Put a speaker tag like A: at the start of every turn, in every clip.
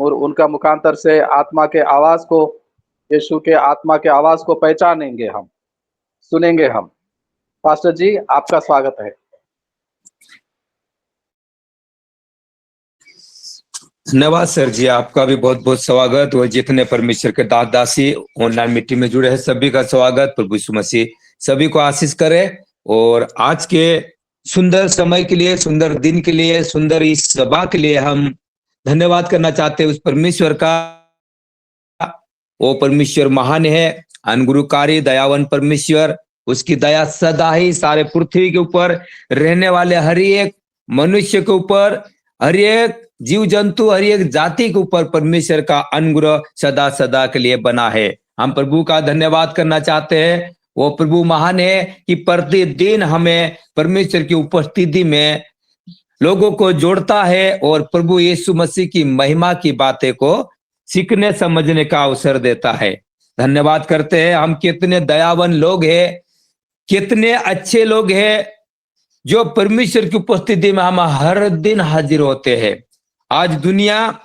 A: और उनका मुखांतर से आत्मा के आवाज को, यीशु के आत्मा के आवाज को पहचानेंगे, हम सुनेंगे। हम पास्टर जी, आपका स्वागत है।
B: धन्यवाद सर जी, आपका भी बहुत बहुत स्वागत। और जितने परमेश्वर के दास दासी ऑनलाइन मीटिंग में जुड़े हैं सभी का स्वागत। प्रभु यीशु मसीह सभी को आशीष करे। और आज के सुंदर समय के लिए, सुंदर दिन के लिए, सुंदर इस सभा के लिए हम धन्यवाद करना चाहते हैं उस परमेश्वर का। वो परमेश्वर महान है, अनुग्रहकारी दयावान परमेश्वर। उसकी दया सदा ही सारे पृथ्वी के ऊपर रहने वाले हर एक मनुष्य के ऊपर, हर एक जीव जंतु, हर एक जाति के ऊपर परमेश्वर का अनुग्रह सदा सदा के लिए बना है। हम प्रभु का धन्यवाद करना चाहते हैं। वो प्रभु महान है कि प्रतिदिन हमें परमेश्वर की उपस्थिति में लोगों को जोड़ता है और प्रभु यीशु मसीह की महिमा की बातें को सीखने समझने का अवसर देता है। धन्यवाद करते हैं। हम कितने दयावान लोग हैं, कितने अच्छे लोग हैं जो परमेश्वर की उपस्थिति में हम हर दिन हाजिर होते हैं। आज दुनिया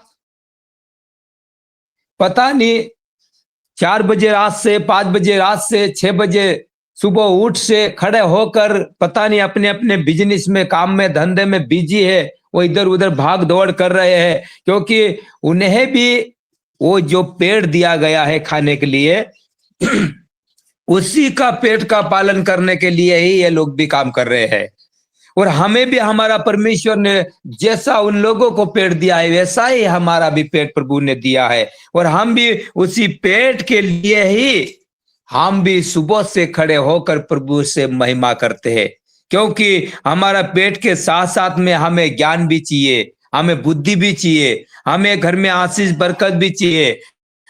B: पता नहीं 4 बजे रात से, 5 बजे रात से, 6 बजे सुबह उठ से खड़े होकर पता नहीं अपने अपने बिजनेस में, काम में, धंधे में बिजी है। वो इधर उधर भाग दौड़ कर रहे हैं, क्योंकि उन्हें भी वो जो पेड़ दिया गया है खाने के लिए उसी का पेट का पालन करने के लिए ही ये लोग भी काम कर रहे हैं। और हमें भी हमारा परमेश्वर ने जैसा उन लोगों को पेट दिया है वैसा ही हमारा भी पेट प्रभु ने दिया है। और हम भी उसी पेट के लिए ही हम भी सुबह से खड़े होकर प्रभु से महिमा करते हैं, क्योंकि हमारा पेट के साथ साथ में हमें ज्ञान भी चाहिए, हमें बुद्धि भी चाहिए, हमें घर में आशीष बरकत भी चाहिए,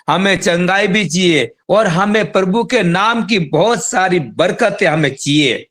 B: हमें चंगाई भी चाहिए, और हमें प्रभु के नाम की बहुत सारी बरकतें हमें चाहिए।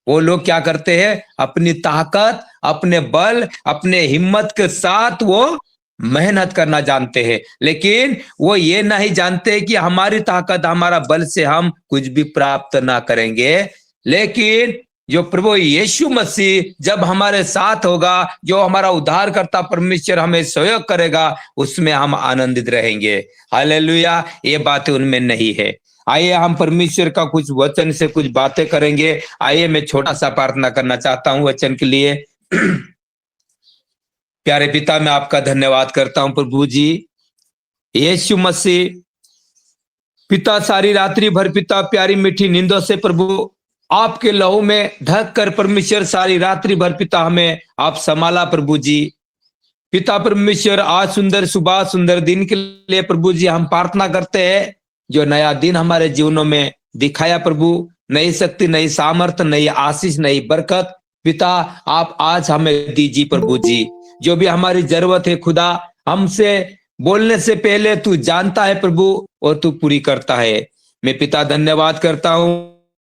B: वो लोग क्या करते हैं? अपनी ताकत, अपने बल, अपने हिम्मत के साथ वो मेहनत करना जानते हैं, लेकिन वो ये नहीं जानते कि हमारी ताकत, हमारा बल से हम कुछ भी प्राप्त ना करेंगे। लेकिन जो प्रभु यीशु मसीह जब हमारे साथ होगा, जो हमारा उद्धारकर्ता परमेश्वर हमें सहयोग करेगा, उसमें हम आनंदित रहेंगे। हालेलुया। ये बातें उनमें नहीं है। आइए हम परमेश्वर का कुछ वचन से कुछ बातें करेंगे। आइए मैं छोटा सा प्रार्थना करना चाहता हूं वचन के लिए। प्यारे पिता, मैं आपका धन्यवाद करता हूं प्रभु जी। यीशु मसीह पिता, सारी रात्रि भर पिता प्यारी मीठी नींदों से प्रभु आपके लहू में ढक कर परमेश्वर सारी रात्रि भर पिता हमें आप संभाला प्रभु जी। पिता परमेश्वर, आज सुंदर सुबह, सुंदर दिन के लिए प्रभु जी हम प्रार्थना करते हैं। जो नया दिन हमारे जीवनों में दिखाया प्रभु, नई शक्ति, नई सामर्थ्य, नई आशीष, नई बरकत पिता आप आज हमें दीजिए प्रभु जी। जो भी हमारी जरूरत है खुदा, हमसे बोलने से पहले तू जानता है प्रभु, और तू पूरी करता है। मैं पिता धन्यवाद करता हूँ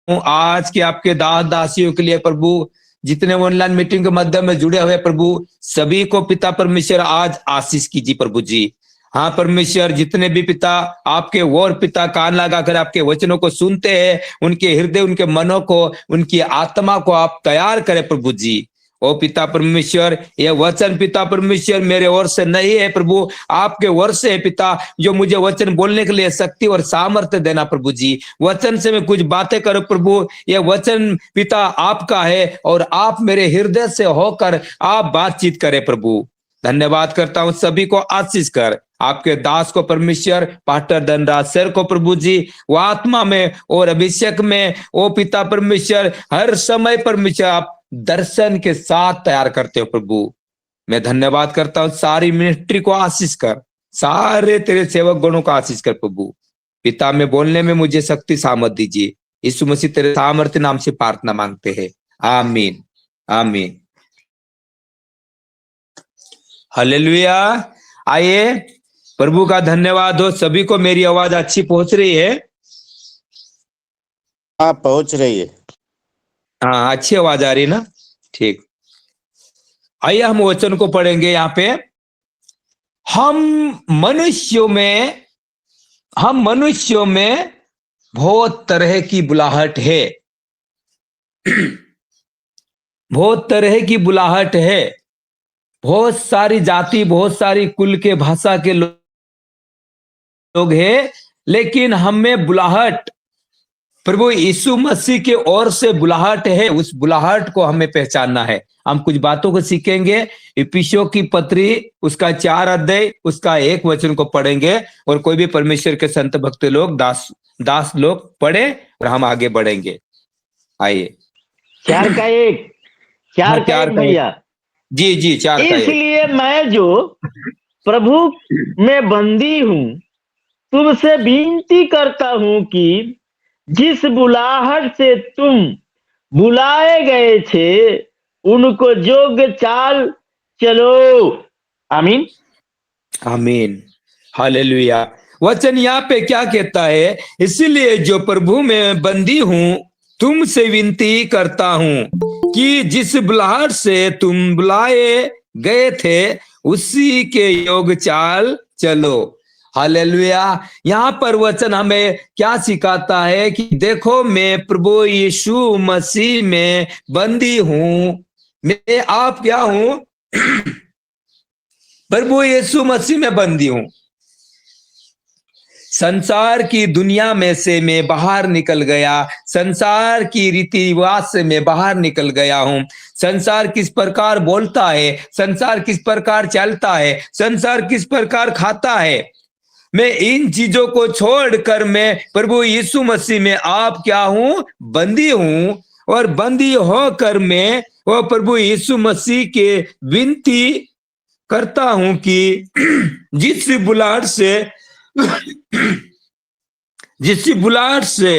B: आज के आपके दास दासियों के लिए प्रभु, जितने ऑनलाइन मीटिंग के माध्यम में जुड़े हुए प्रभु, सभी को पिता परमेश्वर आज आशीष कीजिए प्रभु जी। हाँ परमेश्वर, जितने भी पिता आपके और पिता कान लगाकर आपके वचनों को सुनते हैं, उनके हृदय, उनके मनों को, उनकी आत्मा को आप तैयार करें प्रभु जी। ओ पिता परमेश्वर, यह वचन पिता परमेश्वर मेरे ओर से नहीं है प्रभु, आपके ओर से है पिता, जो मुझे वचन बोलने के लिए शक्ति और सामर्थ्य देना प्रभु जी। वचन से मैं कुछ बातें करूं प्रभु, यह वचन पिता आपका है और आप मेरे हृदय से होकर आप बातचीत करें प्रभु। धन्यवाद करता हूं, सभी को आशीष कर। आपके दास को परमेश्वर, पास्टर धनराज सर को प्रभु जी, वो आत्मा में और अभिषेक में ओ पिता परमेश्वर हर समय परमेश्वर आप दर्शन के साथ तैयार करते हो प्रभु। मैं धन्यवाद करता हूं, सारी मिनिस्ट्री को आशीष कर, सारे तेरे सेवक गणों को आशीष कर प्रभु। पिता में बोलने में मुझे शक्ति सामर्थ दीजिए। यीशु मसीह तेरे सामर्थ्य नाम से प्रार्थना मांगते हैं, आमीन आमीन। हालेलुया। आइए प्रभु का धन्यवाद हो। सभी को मेरी आवाज अच्छी पहुंच रही है?
C: हाँ, पहुंच रही है।
B: हाँ, अच्छी आवाज आ रही है ना? ठीक। आइए हम वचन को पढ़ेंगे। यहाँ पे हम मनुष्यों में बहुत तरह की बुलाहट है। बहुत तरह की बुलाहट है। बहुत सारी जाति, बहुत सारी कुल के, भाषा के लोग हैं, लेकिन हमें बुलाहट प्रभु यीशु मसीह की ओर से बुलाहट है। उस बुलाहट को हमें पहचानना है। हम कुछ बातों को सीखेंगे। इफिसियों की पत्री उसका 4 अध्याय उसका 1 वचन को पढ़ेंगे, और कोई भी परमेश्वर के संत भक्त लोग, दास लोग पढ़े, और हम आगे बढ़ेंगे। आइए।
C: 4 का 1 भैया।
B: जी जी, 4 का 1।
C: इसलिए मैं जो प्रभु में बंदी हूं, तुमसे विनती करता हूं कि जिस बुलाहट से तुम बुलाए गए थे, उनको योग्य चाल चलो। आमीन
B: आमीन, हालेलुया। वचन यहाँ पे क्या कहता है? इसीलिए जो प्रभु में बंदी हूं, तुमसे विनती करता हूं कि जिस बुलाहट से तुम बुलाए गए थे, उसी के योग्य चाल चलो। हालेलुया। यहाँ पर वचन हमें क्या सिखाता है कि देखो, मैं प्रभु यीशु मसीह में बंदी हूं। मैं आप क्या हूं? प्रभु यीशु मसीह में बंदी हूं। संसार की दुनिया में से मैं बाहर निकल गया। संसार की रीति रिवाज से मैं बाहर निकल गया हूं। संसार किस प्रकार बोलता है, संसार किस प्रकार चलता है, संसार किस प्रकार खाता है, मैं इन चीजों को छोड़कर मैं प्रभु यीशु मसीह में आप क्या हूं? बंदी हूं। और बंदी होकर मैं वो प्रभु यीशु मसीह के विनती करता हूं कि जिस बुलाहट से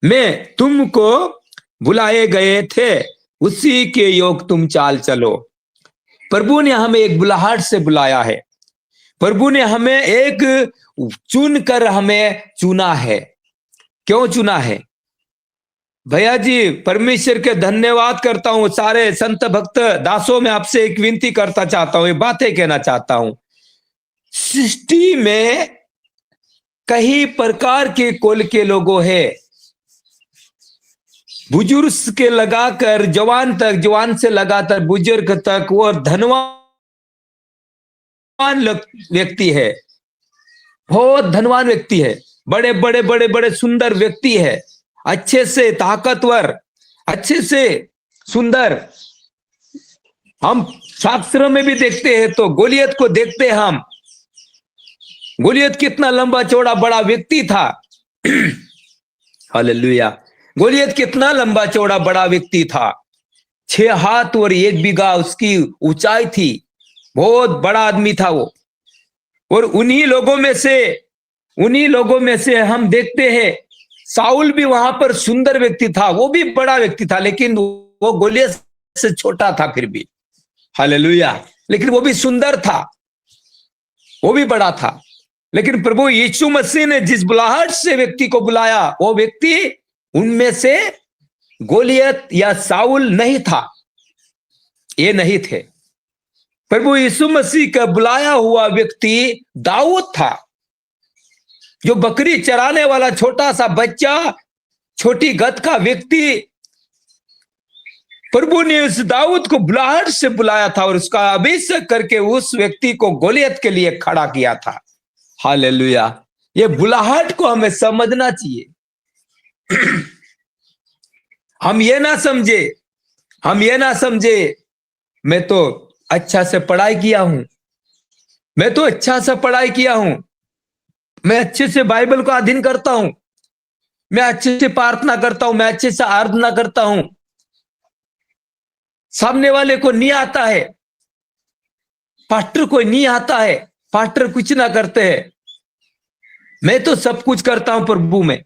B: मैं तुमको बुलाए गए थे, उसी के योग तुम चाल चलो। प्रभु ने हमें एक बुलाहट से बुलाया है। प्रभु ने हमें एक चुन कर हमें चुना है। क्यों चुना है भैया जी? परमेश्वर के धन्यवाद करता हूं। सारे संत भक्त दासों में आपसे एक विनती करता चाहता हूं, ये बातें कहना चाहता हूं। सृष्टि में कई प्रकार के कुल के लोगों हैं, बुजुर्ग के लगाकर जवान तक, जवान से लगाकर बुजुर्ग तक, वो धनवान व्यक्ति है, बहुत धनवान व्यक्ति है, बड़े बड़े बड़े बड़े सुंदर व्यक्ति है, अच्छे से ताकतवर, अच्छे से सुंदर। हम शास्त्रों में भी देखते हैं तो गोलियत को देखते हैं हम। गोलियत कितना लंबा चौड़ा बड़ा व्यक्ति था। हालेलुया। गोलियत कितना लंबा चौड़ा बड़ा व्यक्ति था। 6 हाथ और 1 बीघा उसकी ऊंचाई थी। बहुत बड़ा आदमी था वो। और उन्हीं लोगों में से हम देखते हैं साउल भी वहां पर सुंदर व्यक्ति था, वो भी बड़ा व्यक्ति था, लेकिन वो गोलियत से छोटा था फिर भी। हालेलुया। लेकिन वो भी सुंदर था, वो भी बड़ा था। लेकिन प्रभु यीशु मसीह ने जिस बुलाहट से व्यक्ति को बुलाया, वो व्यक्ति उनमें से गोलियत या साउल नहीं था, ये नहीं थे। प्रभु यीशु मसीह का बुलाया हुआ व्यक्ति दाऊद था, जो बकरी चराने वाला छोटा सा बच्चा, छोटी गत का व्यक्ति। प्रभु ने उस दाऊद को बुलाहट से बुलाया था और उसका अभिषेक करके उस व्यक्ति को गोलियत के लिए खड़ा किया था। हालेलुया। ये बुलाहट को हमें समझना चाहिए। हम ये ना समझे मैं तो अच्छा से पढ़ाई किया हूं, मैं तो अच्छा से पढ़ाई किया हूं, मैं अच्छे से बाइबल को अध्ययन करता हूं, मैं अच्छे से प्रार्थना करता हूं, मैं अच्छे से आराधना करता हूं। सामने वाले को नहीं आता है, पास्टर को नहीं आता है, पास्टर कुछ ना करते हैं, मैं तो सब कुछ करता हूं प्रभु में।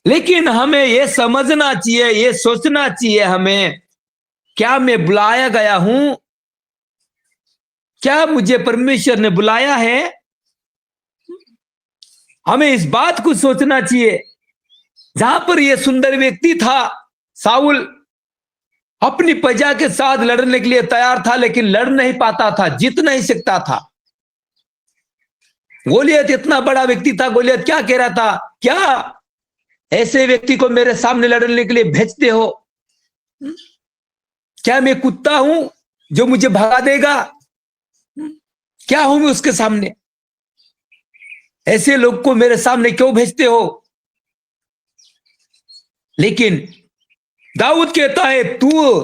B: लेकिन हमें यह समझना चाहिए, यह सोचना चाहिए हमें, क्या मैं बुलाया गया हूं? क्या मुझे परमेश्वर ने बुलाया है? हमें इस बात को सोचना चाहिए। जहां पर यह सुंदर व्यक्ति था साउल, अपनी प्रजा के साथ लड़ने के लिए तैयार था, लेकिन लड़ नहीं पाता था, जीत नहीं सकता था। गोलियत इतना बड़ा व्यक्ति था। गोलियत क्या कह रहा था? क्या ऐसे व्यक्ति को मेरे सामने लड़ने के लिए भेजते हो? क्या मैं कुत्ता हूं जो मुझे भगा देगा? क्या हूं मैं उसके सामने? ऐसे लोग को मेरे सामने क्यों भेजते हो? लेकिन दाऊद कहता है, तू,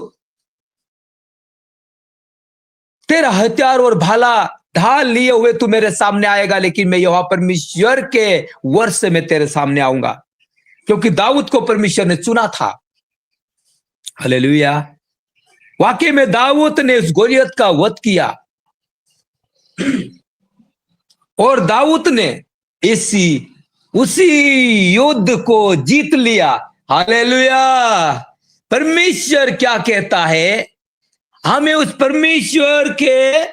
B: तेरा हथियार और भाला ढाल लिए हुए तू मेरे सामने आएगा, लेकिन मैं यहोवा परमेश्वर के वर्ष से मैं तेरे सामने आऊंगा, क्योंकि दाऊद को परमेश्वर ने चुना था। हालेलुया। वाकई में दाऊद ने उस गोलियत का वध किया और दाऊद ने उसी युद्ध को जीत लिया। हालेलुया। परमेश्वर क्या कहता है? हमें उस परमेश्वर के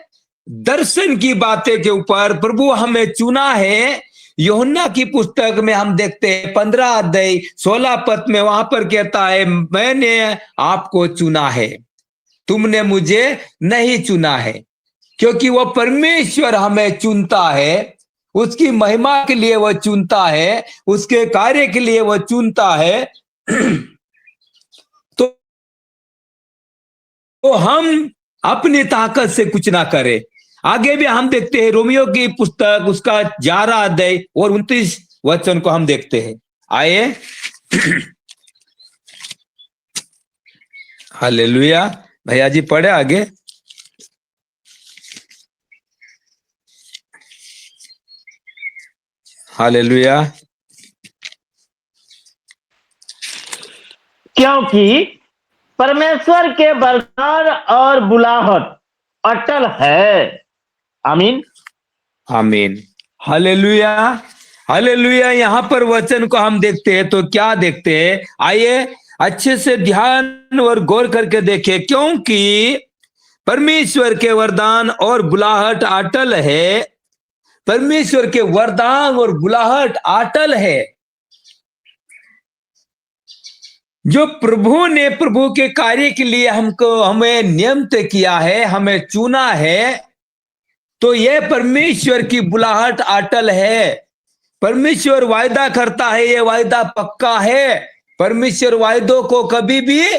B: दर्शन की बातें के ऊपर प्रभु हमें चुना है। यूहन्ना की पुस्तक में हम देखते हैं 15 अध्याय 16 पद में, वहां पर कहता है, मैंने आपको चुना है, तुमने मुझे नहीं चुना है। क्योंकि वह परमेश्वर हमें चुनता है, उसकी महिमा के लिए वह चुनता है, उसके कार्य के लिए वह चुनता है। तो हम अपनी ताकत से कुछ ना करें। आगे भी हम देखते हैं रोमियो की पुस्तक उसका 11 अध्याय और 29 वचन को हम देखते हैं। आइए। हालेलुया। भैया जी पढ़े आगे। हालेलुया।
C: क्योंकि परमेश्वर के वरदान और बुलाहट अटल है। आमीन।
B: आमीन। हालेलुया। हालेलुया। यहां पर वचन को हम देखते हैं तो क्या देखते हैं? आइए अच्छे से ध्यान और गौर करके देखें। क्योंकि परमेश्वर के वरदान और बुलाहट अटल है। परमेश्वर के वरदान और बुलाहट अटल है। जो प्रभु ने प्रभु के कार्य के लिए हमें नियमित किया है, हमें चुना है, तो यह परमेश्वर की बुलाहट अटल है। परमेश्वर वायदा करता है, यह वायदा पक्का है। परमेश्वर वायदों को कभी भी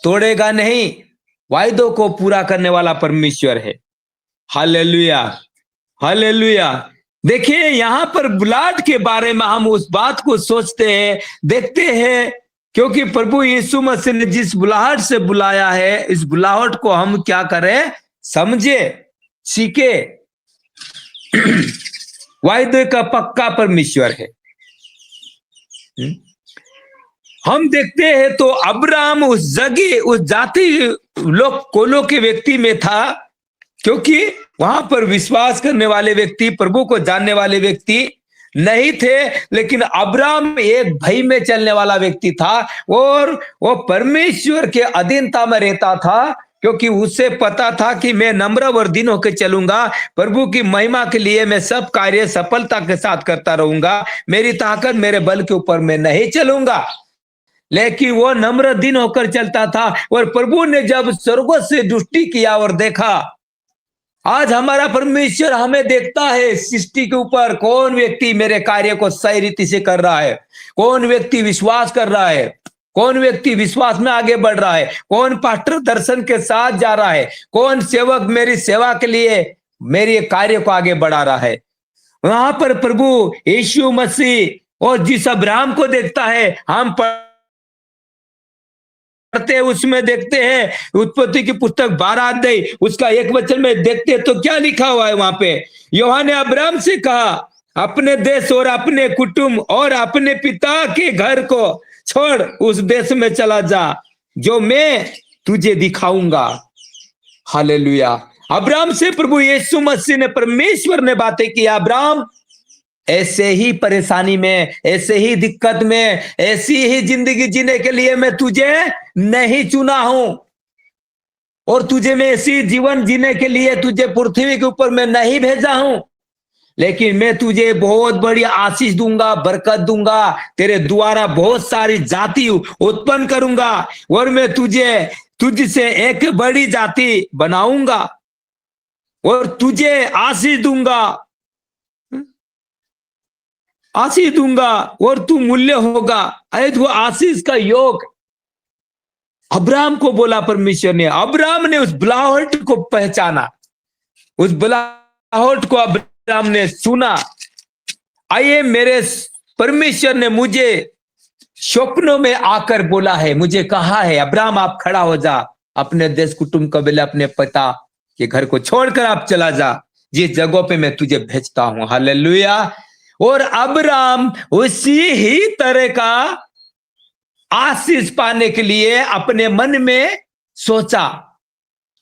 B: तोड़ेगा नहीं। वायदों को पूरा करने वाला परमेश्वर है। हालेलुया। हालेलुया। देखिए यहां पर बुलाहट के बारे में हम उस बात को सोचते हैं, देखते हैं, क्योंकि प्रभु यीशु मसीह ने जिस बुलाहट से बुलाया है, इस बुलाहट को हम क्या करें? समझे, सीखे। वायदे का पक्का परमेश्वर है। हम देखते हैं तो अब्राहम उस जगह, उस जाति लोग कोलों के व्यक्ति में था, क्योंकि वहां पर विश्वास करने वाले व्यक्ति, प्रभु को जानने वाले व्यक्ति नहीं थे। लेकिन अब्राहम एक भय में चलने वाला व्यक्ति था और वो परमेश्वर के अधीनता में रहता था, क्योंकि उसे पता था कि मैं नम्र और दीन होकर चलूंगा, प्रभु की महिमा के लिए मैं सब कार्य सफलता के साथ करता रहूंगा, मेरी ताकत मेरे बल के ऊपर मैं नहीं चलूंगा। लेकिन वो नम्र दीन होकर चलता था। और प्रभु ने जब स्वर्ग से दृष्टि किया और देखा, आज हमारा परमेश्वर हमें देखता है सृष्टि के ऊपर, कौन व्यक्ति मेरे कार्य को सही रीति से कर रहा है, कौन व्यक्ति विश्वास कर रहा है, कौन व्यक्ति विश्वास में आगे बढ़ रहा है, कौन पास्टर दर्शन के साथ जा रहा है, कौन सेवक मेरी सेवा के लिए मेरे कार्य को आगे बढ़ा रहा है। वहां पर प्रभु यीशु मसीह और जिस अब्राहम को देखता है, हम पढ़ते उसमें देखते हैं उत्पत्ति की पुस्तक 12 अध्याय उसका 1 वचन में देखते हैं तो क्या लिखा हुआ है वहां पे? यूहन्ना ने अब्राहम से कहा, अपने देश और अपने कुटुंब और अपने पिता के घर को छोड़ उस देश में चला जा जो मैं तुझे दिखाऊंगा। हालेलुया। अब्राहम से प्रभु यीशु मसीह ने, परमेश्वर ने बातें की, अब्राहम ऐसे ही परेशानी में, ऐसे ही दिक्कत में, ऐसी ही जिंदगी जीने के लिए मैं तुझे नहीं चुना हूं, और तुझे मैं ऐसी जीवन जीने के लिए तुझे पृथ्वी के ऊपर मैं नहीं भेजा हूं, लेकिन मैं तुझे बहुत बड़ी आशीष दूंगा, बरकत दूंगा, तेरे द्वारा बहुत सारी जाति उत्पन्न करूंगा और मैं तुझसे एक बड़ी जाति बनाऊंगा और तुझे आशीष दूंगा और तू मूल्य होगा। अरे वो आशीष का योग अब्राहम को बोला परमेश्वर ने, अब्राहम ने उस बुलाहट को पहचाना, उस बुलाहट को अब्राहम ने सुना। आइए, मेरे परमेश्वर ने मुझे स्वप्नों में आकर बोला है, मुझे कहा है, अब्राहम आप खड़ा हो जा, अपने देश कुटुंब कबीले अपने पिता के घर को छोड़कर आप चला जा, जिस जगहों पे मैं तुझे भेजता हूं। हालेलुया। और अब्राहम उसी ही तरह का आशीष पाने के लिए अपने मन में सोचा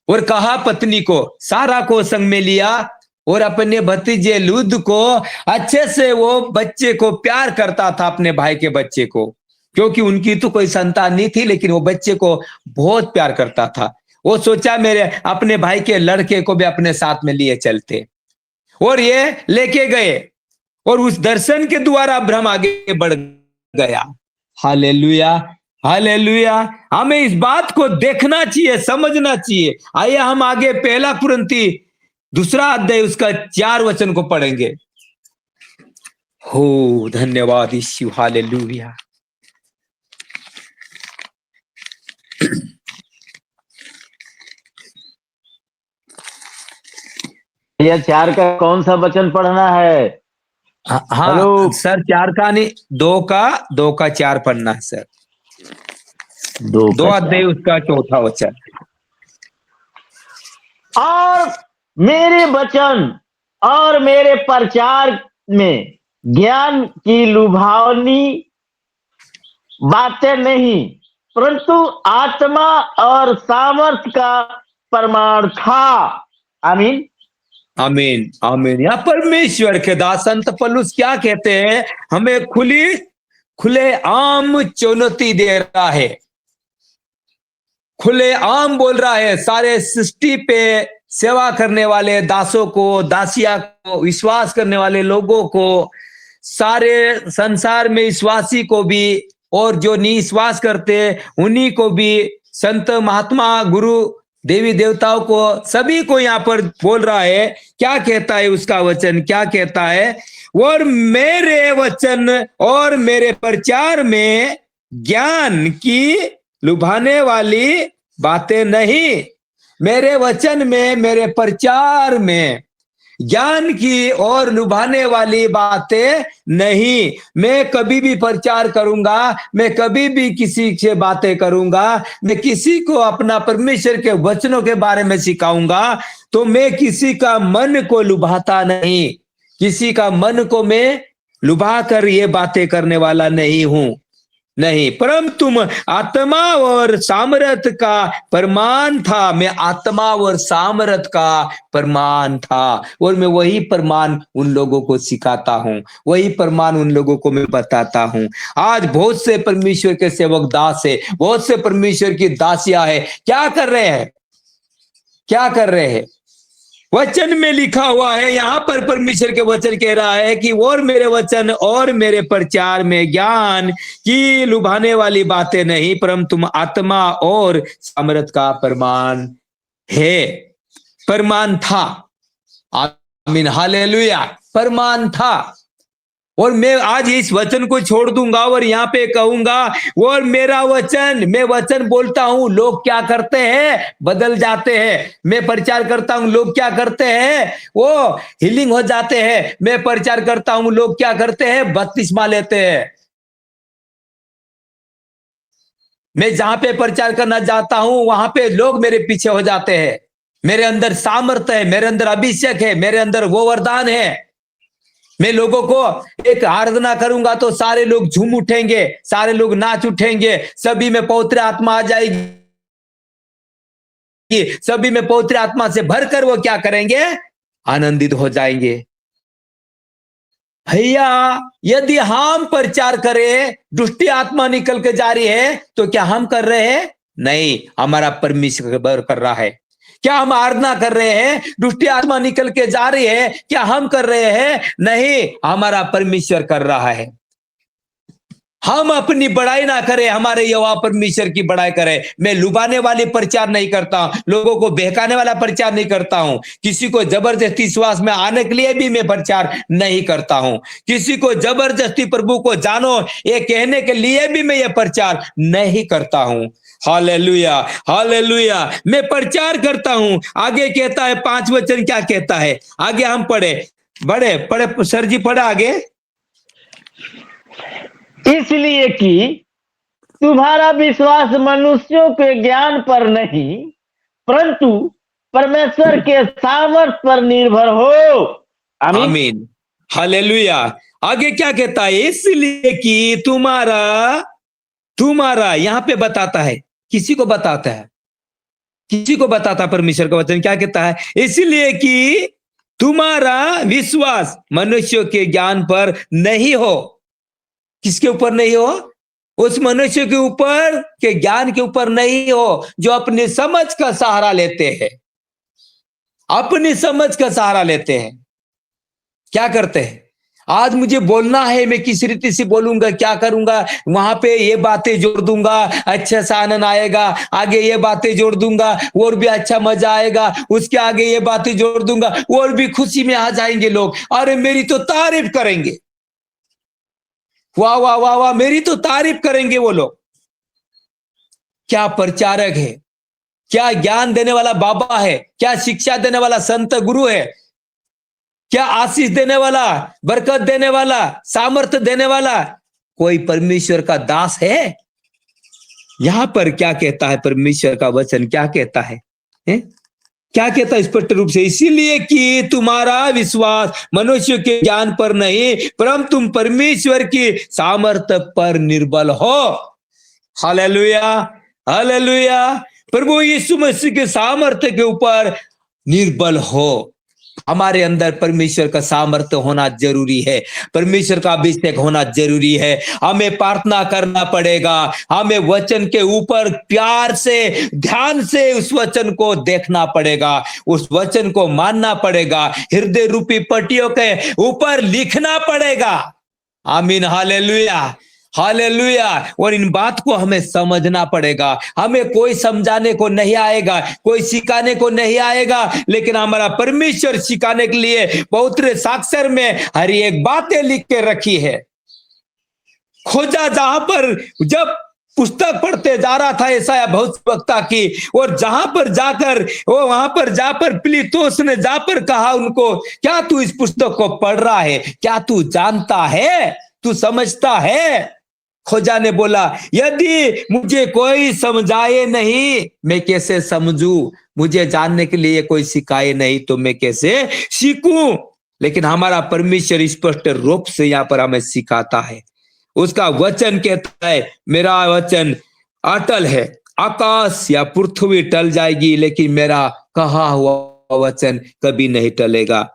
B: और कहा, पत्नी को सारा को संग में लिया और अपने भतीजे लूद को, अच्छे से वो बच्चे को प्यार करता था, अपने भाई के बच्चे को, क्योंकि उनकी तो कोई संतान नहीं थी, लेकिन वो बच्चे को बहुत प्यार करता था। वो सोचा मेरे अपने भाई के लड़के को भी अपने साथ में लिए चलते, और ये लेके गए, और उस दर्शन के द्वारा अब्राहम आगे बढ़ गया। Hallelujah, hallelujah. हमें इस बात को देखना चाहिए, समझना चाहिए। आइए हम आगे 1 कुरिन्थी 2 अध्याय उसका 4 वचन को पढ़ेंगे। हो धन्यवाद यीशु, हालेलुया।
C: यह 4 का कौन सा वचन पढ़ना है?
B: हाँ सर, 4 का नहीं, 2 का 4 पढ़ना है सर। 2 अध्याय उसका 4था वचन।
C: और मेरे वचन और मेरे प्रचार में ज्ञान की लुभावनी बातें नहीं, परंतु आत्मा और सामर्थ का प्रमाण था। आमीन,
B: आमीन, आमीन। या परमेश्वर के दास संत पौलुस क्या कहते हैं? हमें खुले आम चुनौती दे रहा है, खुले आम बोल रहा है सारे सृष्टि पे सेवा करने वाले दासों को, दासिया को, विश्वास करने वाले लोगों को, सारे संसार में विश्वासी को भी, और जो निश्वास करते उन्हीं को भी, संत महात्मा गुरु देवी देवताओं को, सभी को यहाँ पर बोल रहा है। क्या कहता है उसका वचन? क्या कहता है? और मेरे वचन और मेरे प्रचार में ज्ञान की लुभाने वाली बातें नहीं, मेरे वचन में, मेरे प्रचार में ज्ञान की और लुभाने वाली बातें नहीं। मैं कभी भी प्रचार करूंगा, मैं कभी भी किसी से बातें करूंगा, मैं किसी को अपना परमेश्वर के वचनों के बारे में सिखाऊंगा, तो मैं किसी का मन को लुभाता नहीं, किसी का मन को मैं लुभा कर ये बातें करने वाला नहीं हूं, नहीं, परंतु तुम आत्मा और सामर्थ का प्रमाण था। मैं आत्मा और सामर्थ का प्रमाण था, और मैं वही प्रमाण उन लोगों को सिखाता हूं, वही प्रमाण उन लोगों को मैं बताता हूं। आज बहुत से परमेश्वर के सेवक दास है, बहुत से परमेश्वर की दासियां है, क्या कर रहे हैं? क्या कर रहे हैं? वचन में लिखा हुआ है, यहां पर परमेश्वर के वचन कह रहा है कि और मेरे वचन और मेरे प्रचार में ज्ञान की लुभाने वाली बातें नहीं, परंतु तुम आत्मा और सामर्थ का प्रमाण है, प्रमाण था। आमीन, हालेलुया। प्रमाण था। और मैं आज इस वचन को छोड़ दूंगा और यहाँ पे कहूंगा, और मेरा वचन, मैं वचन बोलता हूं, लोग क्या करते हैं? बदल जाते हैं। मैं प्रचार करता हूं, लोग क्या करते हैं? वो हीलिंग हो जाते हैं। मैं प्रचार करता हूं, लोग क्या करते हैं? बपतिस्मा लेते हैं। मैं जहां पे प्रचार करना जाता हूं, वहां पे लोग मेरे पीछे हो जाते हैं। मेरे अंदर सामर्थ्य है, मेरे अंदर अभिषेक है, मेरे अंदर वो वरदान है। मैं लोगों को एक आराधना करूंगा तो सारे लोग झूम उठेंगे, सारे लोग नाच उठेंगे, सभी में पवित्र आत्मा आ जाएगी, सभी में पवित्र आत्मा से भरकर वो क्या करेंगे? आनंदित हो जाएंगे। भैया, यदि हम प्रचार करें, दुष्ट आत्मा निकल के जा रही है, तो क्या हम कर रहे हैं? नहीं, हमारा परमेश्वर कर रहा है। क्या हम आराधना कर रहे हैं? दुष्ट आत्मा निकल के जा रही है, क्या हम कर रहे हैं? नहीं, हमारा परमेश्वर कर रहा है। हम अपनी बड़ाई ना करें, हमारे यहोवा परमेश्वर की बड़ाई करें। मैं लुभाने वाली प्रचार नहीं करता हूं, लोगों को बहकाने वाला प्रचार नहीं करता हूं, किसी को जबरदस्ती विश्वास में आने के लिए भी मैं प्रचार नहीं करता हूं, किसी को जबरदस्ती प्रभु को जानो ये कहने के लिए भी मैं ये प्रचार नहीं करता हूं। Hallelujah, hallelujah. मैं प्रचार करता हूं। आगे कहता है 5 वचन, क्या कहता है आगे हम पढ़े सर जी, पढ़े आगे।
C: इसलिए कि तुम्हारा विश्वास मनुष्यों के ज्ञान पर नहीं परंतु परमेश्वर के सामर्थ पर निर्भर हो। आमीन,
B: आमीन, हालेलुया। आगे क्या कहता है, इसलिए कि तुम्हारा यहां पे बताता है, किसी को बताता है, किसी को बताता परमेश्वर का वचन क्या कहता है, इसलिए कि तुम्हारा विश्वास मनुष्यों के ज्ञान पर नहीं हो। किसके ऊपर नहीं हो? उस मनुष्य के ऊपर के ज्ञान के ऊपर नहीं हो जो अपनी समझ का सहारा लेते हैं, अपनी समझ का सहारा लेते हैं। क्या करते हैं, आज मुझे बोलना है, मैं किस रीति से बोलूंगा, क्या करूंगा, वहां पे ये बातें जोड़ दूंगा, अच्छा सा आनंद आएगा, आगे ये बातें जोड़ दूंगा और भी अच्छा मजा आएगा, उसके आगे ये बातें जोड़ दूंगा और भी खुशी में आ जाएंगे लोग, अरे मेरी तो तारीफ करेंगे, वाह वाह वाह वाह, मेरी तो तारीफ करेंगे वो लोग। क्या प्रचारक है, क्या ज्ञान देने वाला बाबा है, क्या शिक्षा देने वाला संत गुरु है, क्या आशीष देने वाला, बरकत देने वाला, सामर्थ्य देने वाला कोई परमेश्वर का दास है? यहां पर क्या कहता है परमेश्वर का वचन, क्या कहता है, क्या कहता है स्पष्ट रूप से, इसीलिए कि तुम्हारा विश्वास मनुष्य के ज्ञान पर नहीं परंतु तुम परमेश्वर की सामर्थ्य पर निर्बल हो। Hallelujah, hallelujah. प्रभु यीशु मसीह के सामर्थ्य के ऊपर निर्बल हो। हमारे अंदर परमेश्वर का सामर्थ्य होना जरूरी है, परमेश्वर का अभिषेक होना जरूरी है। हमें प्रार्थना करना पड़ेगा, हमें वचन के ऊपर प्यार से, ध्यान से उस वचन को देखना पड़ेगा, उस वचन को मानना पड़ेगा, हृदय रूपी पट्टियों के ऊपर लिखना पड़ेगा। आमीन, हालेलुया, हालेलुया। और इन बात को हमें समझना पड़ेगा। हमें कोई समझाने को नहीं आएगा, कोई सिखाने को नहीं आएगा, लेकिन हमारा परमेश्वर सिखाने के लिए पवित्र शास्त्र में हर एक बातें लिख के रखी है। खोजा जहां पर, जब पुस्तक पढ़ते जा रहा था यशायाह भविष्यवक्ता की, और जहां पर जाकर वो वहां पर जाकर पिलातुस ने जाकर कहा उनको, क्या तू इस पुस्तक को पढ़ रहा है, क्या तू जानता है, तू समझता है? खोजा ने बोला, यदि मुझे कोई समझाए नहीं मैं कैसे समझूं, मुझे जानने के लिए कोई सिखाए नहीं तो मैं कैसे सीखूं। लेकिन हमारा परमेश्वर स्पष्ट रूप से यहाँ पर हमें सिखाता है। उसका वचन कहता है, मेरा वचन अटल है, आकाश या पृथ्वी टल जाएगी लेकिन मेरा कहा हुआ वचन कभी नहीं टलेगा।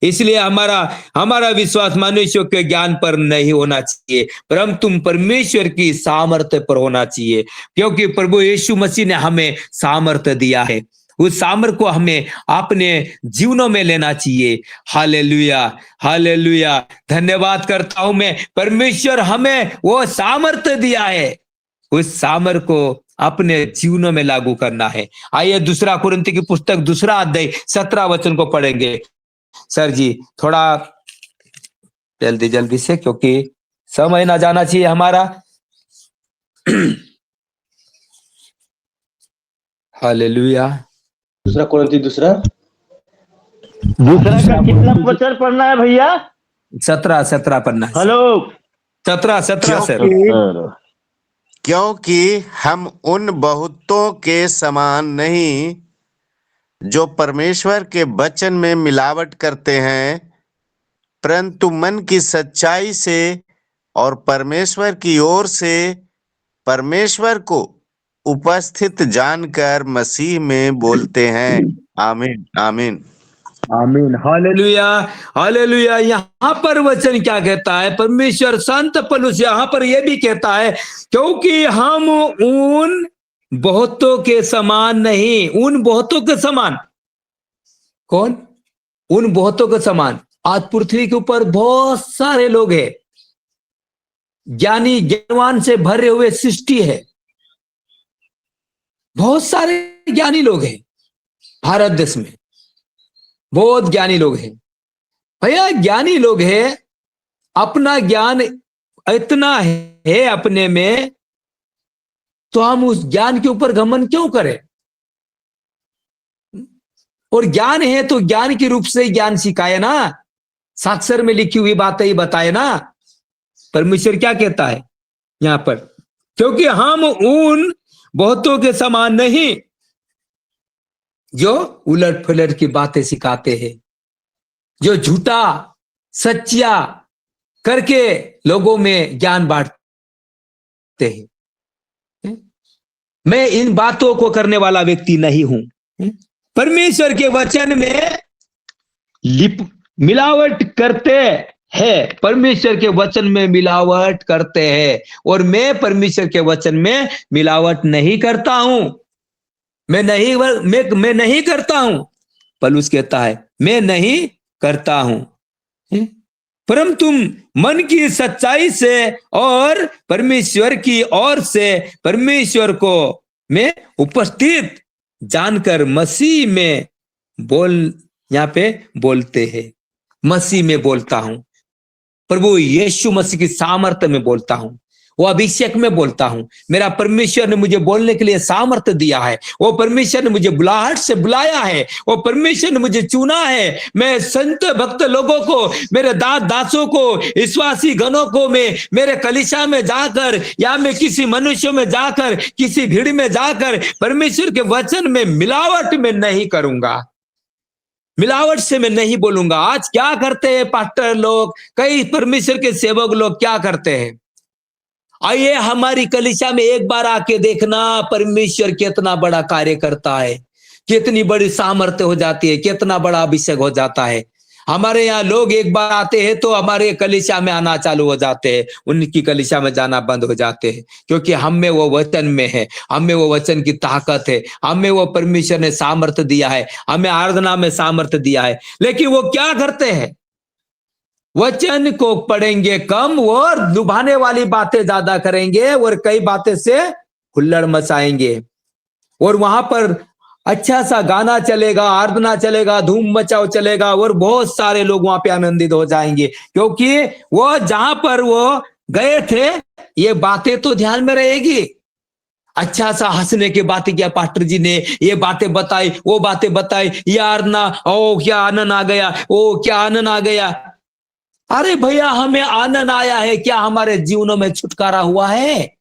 B: इसलिए हमारा विश्वास मनुष्य के ज्ञान पर नहीं होना चाहिए परंतु परमेश्वर की सामर्थ्य पर होना चाहिए, क्योंकि प्रभु यीशु मसीह ने हमें सामर्थ्य दिया है। उस सामर्थ्य को हमें अपने जीवनों में लेना चाहिए। Hallelujah, hallelujah. धन्यवाद करता हूं मैं, परमेश्वर हमें वो सामर्थ्य दिया है, उस सामर्थ्य को अपने जीवनों में लागू करना है। आइए 2 कुरिन्थी की पुस्तक 2 अध्याय 17 वचन को पढ़ेंगे। सर जी थोड़ा जल्दी से, क्योंकि समय ना जाना चाहिए हमारा। हालेलुया।
D: 2 कुरिन्थी दूसरा
C: का कितना वचन पढ़ना है भैया?
B: 17 पढ़ना है।
C: Hello,
B: 17 sir.
E: क्योंकि हम उन बहुतों के समान नहीं जो परमेश्वर के वचन में मिलावट करते हैं, परंतु मन की सच्चाई से और परमेश्वर की ओर से परमेश्वर को उपस्थित जानकर मसीह में बोलते हैं। आमीन, आमीन,
B: आमीन, हालेलुया, हालेलुया। यहाँ पर वचन क्या कहता है, परमेश्वर संत पौलुस यहाँ पर यह भी कहता है, क्योंकि हम उन बहुतों के समान नहीं। उन बहुतों के समान कौन? उन बहुतों के समान। आज पृथ्वी के ऊपर बहुत सारे लोग हैं, ज्ञानी ज्ञानवान से भरे हुए सृष्टि है। बहुत सारे ज्ञानी लोग हैं भारत देश में, बहुत ज्ञानी लोग हैं भैया, ज्ञानी लोग हैं। अपना ज्ञान इतना है अपने में, तो हम उस ज्ञान के ऊपर घमंड क्यों करें? और ज्ञान है तो ज्ञान के रूप से ज्ञान सिखाए ना, साक्षर में लिखी हुई बातें ही बताए ना। परमेश्वर क्या कहता है यहां पर? क्योंकि हम उन बहुतों के समान नहीं जो उलट पुलट की बातें सिखाते हैं, जो झूठा सच्चिया करके लोगों में ज्ञान बांटते हैं। मैं इन बातों को करने वाला व्यक्ति नहीं हूं। परमेश्वर के वचन में मिलावट करते हैं, परमेश्वर के वचन में मिलावट करते हैं, और मैं परमेश्वर के वचन में मिलावट नहीं करता हूं। मैं नहीं करता हूं। पौलुस कहता है मैं नहीं करता हूं, परंतु मन की सच्चाई से और परमेश्वर की ओर से परमेश्वर को मैं उपस्थित जानकर मसीह में यहां पे बोलते हैं, मसीह में बोलता हूं, प्रभु यीशु मसीह की सामर्थ्य में बोलता हूं, वो अभिषेक में बोलता हूं। मेरा परमेश्वर ने मुझे बोलने के लिए सामर्थ्य दिया है, वो परमेश्वर ने मुझे बुलाहट से बुलाया है, वो परमेश्वर ने मुझे चुना है। मैं संत भक्त लोगों को, मेरे दासों को, विश्वासी गणों को मैं मेरे कलीसिया में जाकर या मैं किसी मनुष्य में जाकर, किसी भीड़ में जाकर परमेश्वर के वचन में मिलावट में नहीं करूंगा, मिलावट से मैं नहीं बोलूंगा। आज क्या करते हैं पास्टर लोग, कई परमेश्वर के सेवक लोग क्या करते हैं? आइए हमारी कलीसिया में एक बार आके देखना, परमेश्वर कितना बड़ा कार्य करता है, कितनी बड़ी सामर्थ्य हो जाती है, कितना बड़ा अभिषेक हो जाता है। हमारे यहाँ लोग एक बार आते हैं तो हमारे कलीसिया में आना चालू हो जाते हैं, उनकी कलीसिया में जाना बंद हो जाते हैं, क्योंकि हम में वो वचन में है, हम में वो वचन की ताकत है, हमें वो परमेश्वर ने सामर्थ्य दिया है, हमें आराधना में सामर्थ्य दिया है। लेकिन वो क्या करते हैं? वचन को पढ़ेंगे कम और लुभाने वाली बातें ज्यादा करेंगे, और कई बातें से हुल्लड़ मचाएंगे, और वहां पर अच्छा सा गाना चलेगा, आराधना चलेगा, धूम मचाओ चलेगा, और बहुत सारे लोग वहां पे आनंदित हो जाएंगे, क्योंकि वो जहां पर वो गए थे ये बातें तो ध्यान में रहेगी। अच्छा सा हंसने की बातें किया, पास्टर जी ने ये बातें बताई, वो बातें बताई, ये आराधना, ओ क्या आनंद आ गया, ओ क्या आनंद आ गया। अरे भैया हमें आनंद आया है क्या? हमारे जीवनों में छुटकारा हुआ है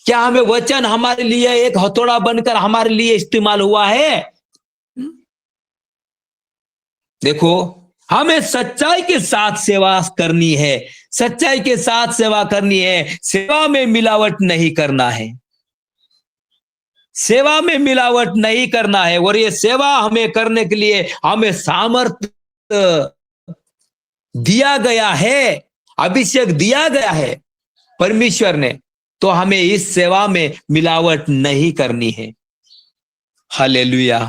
B: क्या? हमें वचन हमारे लिए एक हथौड़ा बनकर हमारे लिए इस्तेमाल हुआ है? देखो, हमें सच्चाई के साथ सेवा करनी है, सच्चाई के साथ सेवा करनी है, सेवा में मिलावट नहीं करना है, सेवा में मिलावट नहीं करना है। और ये सेवा हमें करने के लिए हमें सामर्थ्य दिया गया है, अभिषेक दिया गया है परमेश्वर ने, तो हमें इस सेवा में मिलावट नहीं करनी है। Hallelujah,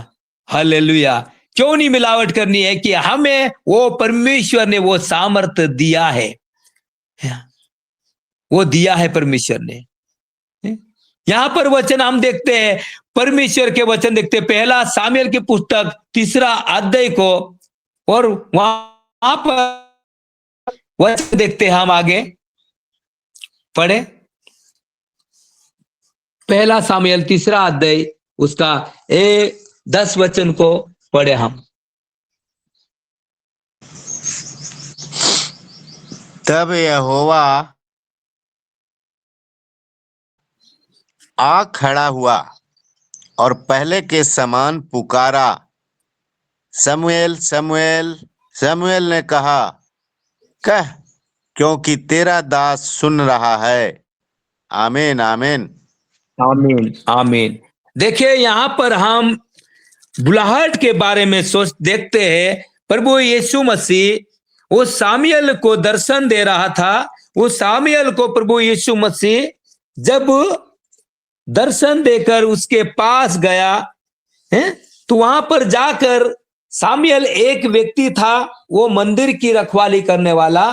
B: hallelujah. क्यों नहीं मिलावट करनी है? कि हमें वो परमेश्वर ने वो सामर्थ्य दिया है, वो दिया है परमेश्वर ने। यहां पर वचन हम देखते हैं, परमेश्वर के वचन देखते हैं, पहला सामुएल की पुस्तक 3 अध्याय को, और वहां पर वचन देखते हैं हम, आगे पढ़े पहला सामुएल 3 अध्याय उसका 10 वचन को पढ़े हम।
E: तब यहोवा आ खड़ा हुआ और पहले के समान पुकारा, शमूएल शमूएल। शमूएल ने कहा, कह, क्योंकि तेरा दास सुन रहा है। आमीन आमीन
B: आमीन आमीन। देखिए यहां पर हम बुलाहट के बारे में देखते हैं। प्रभु यीशु मसीह उस सामुएल को दर्शन दे रहा था। उस सामुएल को प्रभु यीशु मसीह जब दर्शन देकर उसके पास गया है, तो वहां पर जाकर सामुएल एक व्यक्ति था, वो मंदिर की रखवाली करने वाला,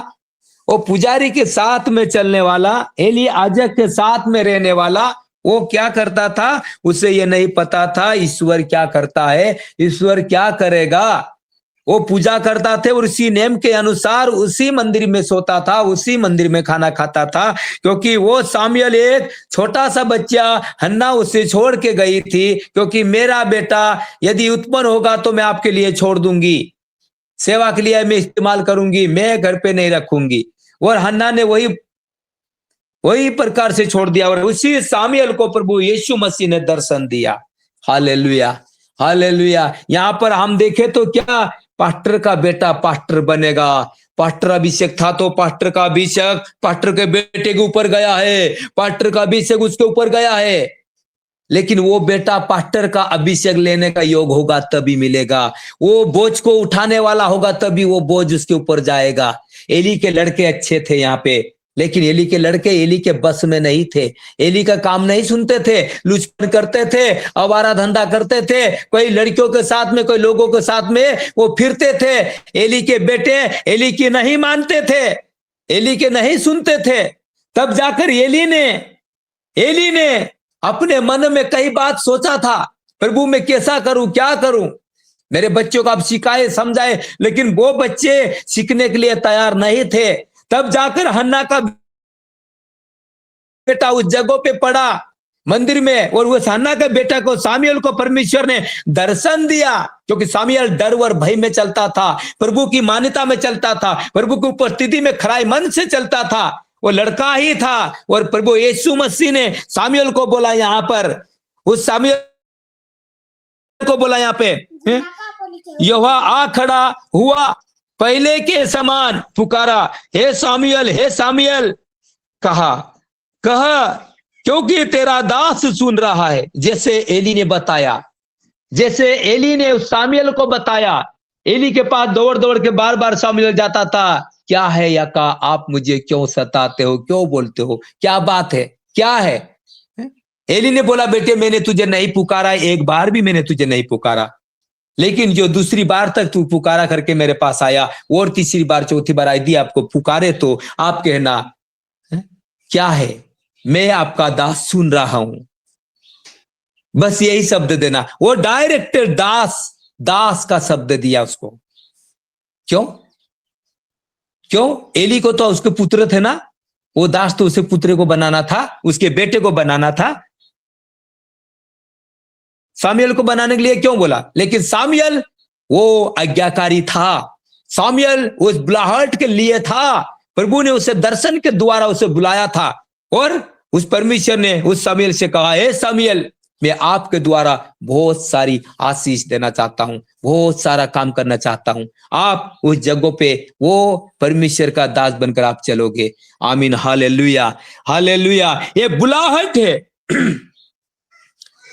B: वो पुजारी के साथ में चलने वाला, एलियाजर के साथ में रहने वाला, वो क्या करता था, उसे ये नहीं पता था ईश्वर क्या करता है, ईश्वर क्या करेगा। वो पूजा करता थे और उसी नेम के अनुसार उसी मंदिर में सोता था, उसी मंदिर में खाना खाता था, क्योंकि वो सामुएल एक छोटा सा बच्चा, हन्ना उसे छोड़ के गई थी, क्योंकि मेरा बेटा यदि उत्पन्न होगा तो मैं आपके लिए छोड़ दूंगी, सेवा के लिए मैं इस्तेमाल करूंगी, मैं घर पे नहीं रखूंगी। और हन्ना ने वही प्रकार से छोड़ दिया और उसी सामुएल को प्रभु यीशु मसीह ने दर्शन दिया। Hallelujah, hallelujah. यहां पर हम देखें तो क्या, पास्टर का बेटा पास्टर बनेगा, पास्टर अभिषेक था तो पास्टर का अभिषेक पास्टर के बेटे के ऊपर गया है, पास्टर का अभिषेक उसके ऊपर गया है, लेकिन वो बेटा पास्टर का अभिषेक लेने का योग होगा तभी मिलेगा, वो बोझ को उठाने वाला होगा तभी वो बोझ उसके ऊपर जाएगा। एली के लड़के अच्छे थे यहाँ पे, लेकिन एली के लड़के एली के बस में नहीं थे, एली का काम नहीं सुनते थे, लुचपन करते थे, आवारा धंधा करते थे, कोई लड़कियों के साथ में कोई लोगों के साथ में वो फिरते थे। एली के बेटे एली की नहीं मानते थे, एली के नहीं सुनते थे। तब जाकर एली ने अपने मन में कई बात सोचा था, प्रभु मैं कैसा करूं, क्या करूं, मेरे बच्चों को आप सिखाए समझाए, लेकिन वो बच्चे सीखने के लिए तैयार नहीं थे। तब जाकर हन्ना का बेटा उस जगह पे पड़ा मंदिर में, और उस हन्ना के बेटा को सामुएल को परमेश्वर ने दर्शन दिया, क्योंकि सामुएल डर और भय में चलता था, प्रभु की मान्यता में चलता था, प्रभु की उपस्थिति में खराई मन से चलता था, वो लड़का ही था। और प्रभु यीशु मसीह ने सामुएल को बोला, यहां पर उस सामुएल को बोला यहाँ पे, यहोवा आ खड़ा हुआ, पहले के समान पुकारा, हे सामुएल कहा, क्योंकि तेरा दास सुन रहा है। जैसे एली ने बताया, जैसे एली ने उस सामुएल को बताया, एली के पास दौड़ दौड़ के बार बार सामुएल जाता था, क्या है याका, आप मुझे क्यों सताते हो, क्यों बोलते हो, क्या बात है, क्या है। एली ने बोला, बेटे मैंने तुझे नहीं पुकारा, एक बार भी मैंने तुझे नहीं पुकारा, लेकिन जो दूसरी बार तक तू पुकारा करके मेरे पास आया, और तीसरी बार चौथी बार आई दी आपको पुकारे, तो आप कहना क्या है, मैं आपका दास सुन रहा हूं, बस यही शब्द देना। वो डायरेक्ट दास का शब्द दिया उसको। क्यों एली को तो उसके पुत्र थे ना, वो दास तो उसे पुत्र को बनाना था, उसके बेटे को बनाना था, सामुएल को बनाने के लिए क्यों बोला। लेकिन सामुएल वो आज्ञाकारी था, सामुएल उस बुलाहट के लिए था, प्रभु ने उसे दर्शन के द्वारा उसे बुलाया था, और उस परमेश्वर ने उस सामुएल से कहा, हे सामुएल मैं आपके द्वारा बहुत सारी आशीष देना चाहता हूं, बहुत सारा काम करना चाहता हूं, आप उस जगह पे वो परमेश्वर का दास बनकर आप चलोगे। आमीन, हालेलुया, हालेलुया। ये बुलाहट है,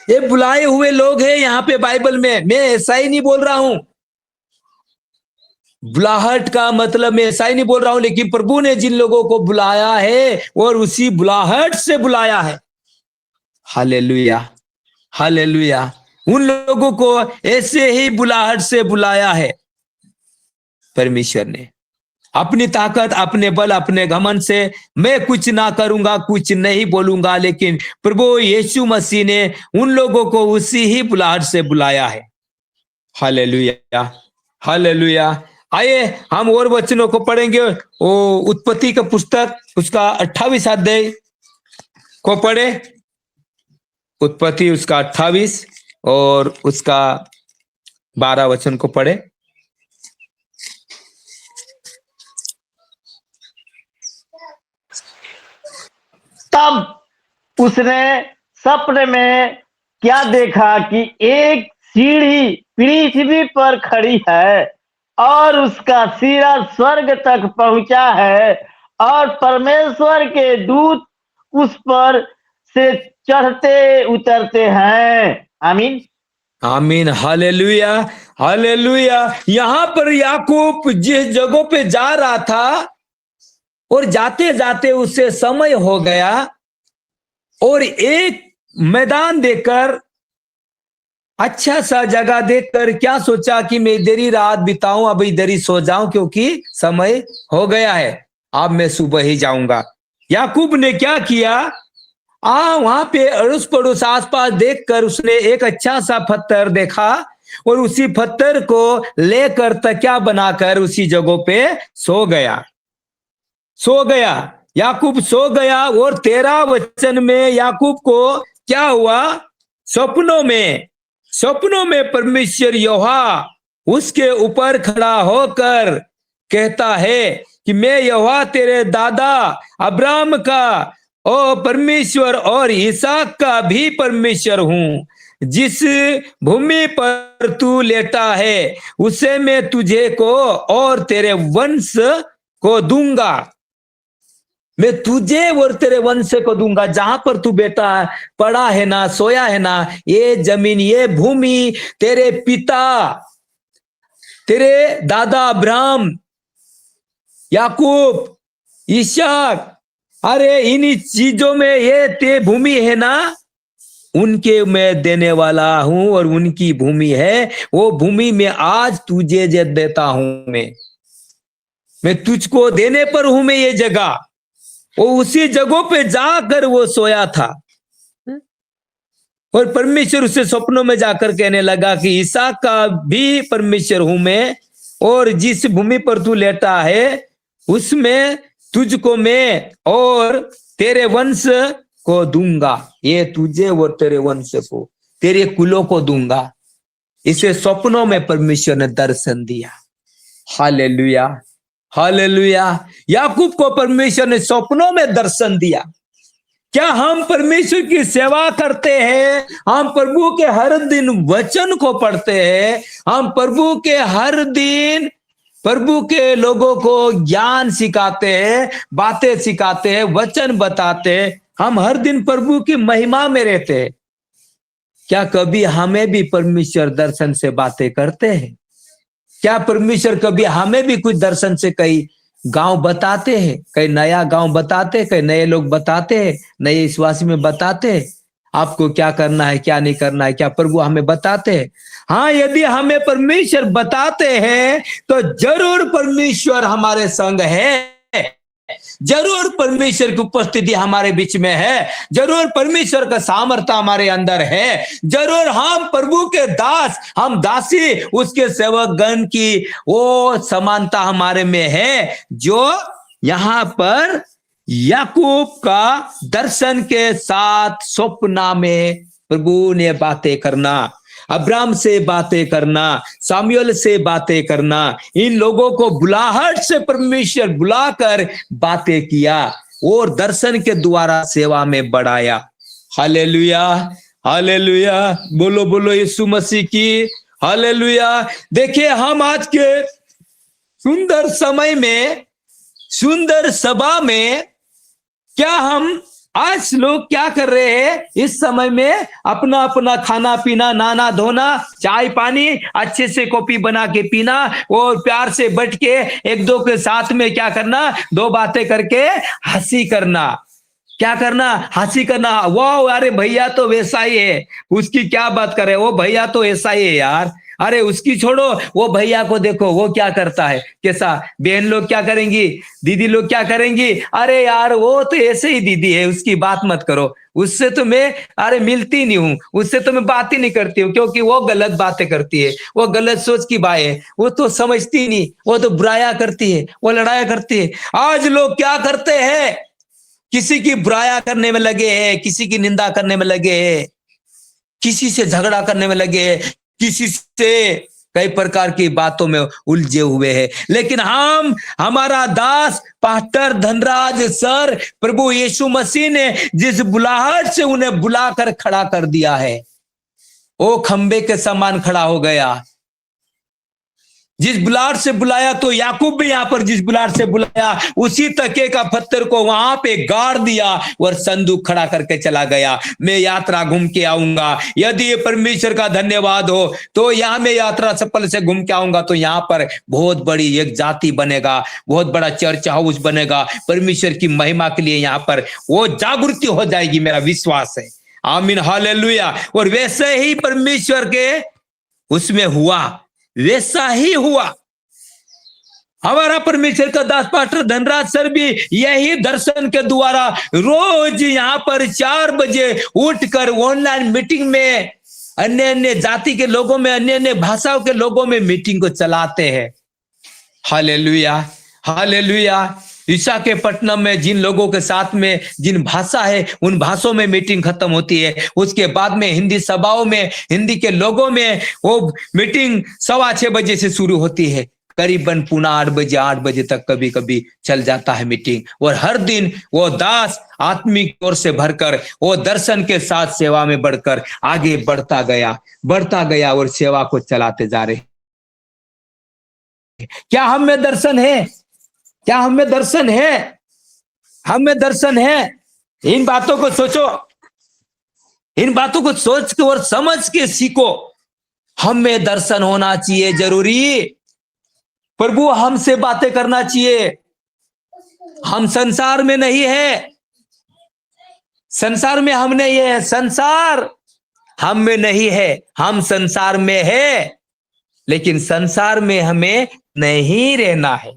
B: ये बुलाए हुए लोग हैं यहाँ पे बाइबल में, मैं ऐसा ही नहीं बोल रहा हूं, बुलाहट का मतलब मैं ऐसा ही नहीं बोल रहा हूं, लेकिन प्रभु ने जिन लोगों को बुलाया है और उसी बुलाहट से बुलाया है। Hallelujah, hallelujah. उन लोगों को ऐसे ही बुलाहट से बुलाया है परमेश्वर ने, अपनी ताकत, अपने बल, अपने घमंड से मैं कुछ ना करूंगा, कुछ नहीं बोलूंगा, लेकिन प्रभु यीशु मसीह ने उन लोगों को उसी ही बुलाहट से बुलाया है। Hallelujah, hallelujah. आइए हम और वचनों को पढ़ेंगे। वो उत्पत्ति का पुस्तक उसका 28 अध्याय को पढ़े, उत्पत्ति उसका 28 और उसका 12 वचन को पढ़े।
C: तब उसने सपने में क्या देखा कि एक सीढ़ी पृथ्वी पर खड़ी है और उसका सिरा स्वर्ग तक पहुंचा है और परमेश्वर के दूत उस पर से चढ़ते उतरते हैं। आमीन,
B: आमीन, हालेलुया, हालेलुया। यहां पर याकूब जिस जगह पे जा रहा था और जाते जाते उससे समय हो गया और एक मैदान देखकर, अच्छा सा जगह देखकर क्या सोचा कि मैं इधर ही रात बिताऊं, अब इधर ही सो जाऊं क्योंकि समय हो गया है। अब मैं सुबह ही जाऊंगा। याकूब ने क्या किया, वहां पे अड़ोस पड़ोस आसपास देखकर उसने एक अच्छा सा पत्थर देखा और उसी पत्थर को लेकर तकिया बनाकर उसी जगह पे सो गया। याकूब सो गया। और 13 वचन में याकूब को क्या हुआ, सपनों में परमेश्वर यहोवा उसके ऊपर खड़ा होकर कहता है कि मैं यहोवा तेरे दादा अब्राहम का और परमेश्वर और इसहाक का भी परमेश्वर हूं। जिस भूमि पर तू लेटा है उसे मैं तुझे को और तेरे वंश को दूंगा। मैं तुझे और तेरे वंश को दूंगा। जहां पर तू बेटा पड़ा है ना, सोया है ना, ये जमीन, ये भूमि तेरे पिता, तेरे दादा अब्राहम, याकूब, इसहाक, अरे इन चीजों में ये ते भूमि है ना, उनके मैं देने वाला हूं और उनकी भूमि है। वो भूमि में आज तुझे जे देता हूं, मैं तुझको देने पर हूं। मैं ये जगह, वो उसी जगह पे जाकर वो सोया था और परमेश्वर उसे सपनों में जाकर कहने लगा कि इसहाक का भी परमेश्वर हूं मैं, और जिस भूमि पर तू लेटा है उसमें तुझको मैं और तेरे वंश को दूंगा। ये तुझे और तेरे वंश को, तेरे कुलों को दूंगा। इसे सपनों में परमेश्वर ने दर्शन दिया। Hallelujah, hallelujah. याकूब को परमेश्वर ने सपनों में दर्शन दिया। क्या हम परमेश्वर की सेवा करते हैं? हम प्रभु के हर दिन वचन को पढ़ते हैं। हम प्रभु के हर दिन प्रभु के लोगों को ज्ञान सिखाते हैं, बातें सिखाते हैं, वचन बताते हैं। हम हर दिन प्रभु की महिमा में रहते हैं। क्या कभी हमें भी परमेश्वर दर्शन से बातें करते हैं? क्या परमेश्वर कभी हमें भी कुछ दर्शन से कई गांव बताते हैं, कई नया गांव बताते हैं, कई नए लोग बताते हैं, नए विश्वासी में बताते हैं आपको क्या करना है, क्या नहीं करना है? क्या प्रभु हमें बताते हैं? हाँ, यदि हमें परमेश्वर बताते हैं तो जरूर परमेश्वर हमारे संग है, जरूर परमेश्वर की उपस्थिति हमारे बीच में है, जरूर परमेश्वर का सामर्थ्य हमारे अंदर है, जरूर हम प्रभु के दास, हम दासी, उसके सेवक गण की वो समानता हमारे में है जो यहां पर याकूब का दर्शन के साथ स्वप्न में प्रभु ने बातें करना, अब्राहम से बातें करना, सामुएल से बातें करना, इन लोगों को बुलाहट से परमेश्वर बुलाकर बातें किया और दर्शन के द्वारा सेवा में बढ़ाया। Hallelujah, hallelujah. बोलो बोलो यीशु मसीह की हालेलुया। देखिए, हम आज के सुंदर समय में, सुंदर सभा में, क्या हम आज लोग क्या कर रहे हैं? इस समय में अपना अपना खाना पीना, नहाना धोना, चाय पानी, अच्छे से कॉफी बना के पीना और प्यार से बैठ के एक दो के साथ में क्या करना, दो बातें करके हंसी करना। क्या करना? हंसी करना। वो अरे भैया तो वैसा ही है, उसकी क्या बात करे, वो भैया तो ऐसा ही है यार, अरे उसकी छोड़ो, वो भैया को देखो वो क्या करता है, कैसा। बहन लोग क्या करेंगी, दीदी लोग क्या करेंगी, अरे यार वो तो ऐसे ही दीदी है, उसकी बात मत करो, उससे तो मैं अरे मिलती नहीं हूं, उससे तो मैं बात ही नहीं करती हूँ, क्योंकि वो गलत बातें करती है, वो गलत सोच की बात है, वो तो समझती नहीं, वो तो बुराया करती है, वो लड़ाया करती है। आज लोग क्या करते हैं? किसी की बुराया करने में लगे हैं, किसी की निंदा करने में लगे हैं, किसी से झगड़ा करने में लगे हैं, किसी से कई प्रकार की बातों में उलझे हुए हैं। लेकिन हम, हमारा दास पास्टर धनराज सर, प्रभु यीशु मसीह ने जिस बुलाहट से उन्हें बुलाकर खड़ा कर दिया है, वो खंबे के समान खड़ा हो गया। जिस बुलाहट से बुलाया, तो याकूब भी यहां पर जिस बुलाहट से बुलाया, उसी तके का पत्थर को वहां पे गाड़ दिया और संदूक खड़ा करके चला गया। मैं यात्रा घूम के आऊंगा। यदि ये परमेश्वर का धन्यवाद हो तो यहां मैं यात्रा सफल से घूम के आऊंगा, तो यहां पर बहुत बड़ी एक जाति बनेगा, बहुत बड़ा चर्च हाउस बनेगा, परमेश्वर की महिमा के लिए यहां पर वो जागृति हो जाएगी, मेरा विश्वास है। आमीन, हालेलुया। और वैसे ही परमेश्वर के उसमें हुआ, वैसा ही हुआ। हमारा परमेश्वर का दास पास्टर धनराज सर भी यही दर्शन के द्वारा रोज यहाँ पर 4 बजे उठकर ऑनलाइन मीटिंग में अन्य अन्य जाति के लोगों में, अन्य अन्य भाषाओं के लोगों में मीटिंग को चलाते हैं। Hallelujah, hallelujah. विशाखापट्टनम में जिन लोगों के साथ में जिन भाषा है उन भाषाओं में मीटिंग खत्म होती है। उसके बाद में हिंदी सभाओं में हिंदी के लोगों में वो मीटिंग 6:15 बजे से शुरू होती है, करीबन पुनः 8 बजे तक कभी कभी चल जाता है मीटिंग। और हर दिन वो दास आत्मिक ओर से भरकर वो दर्शन के साथ सेवा में बढ़कर आगे बढ़ता गया और सेवा को चलाते जा रहे। क्या हम में दर्शन है? क्या हम में दर्शन है? हम में दर्शन है? इन बातों को सोचो, इन बातों को सोच के और समझ के सीखो। हम में दर्शन होना चाहिए, जरूरी। प्रभु हमसे बातें करना चाहिए। हम संसार में नहीं है, संसार में हम नहीं है, संसार हम में नहीं है, हम संसार में है। लेकिन संसार में हमें नहीं रहना है,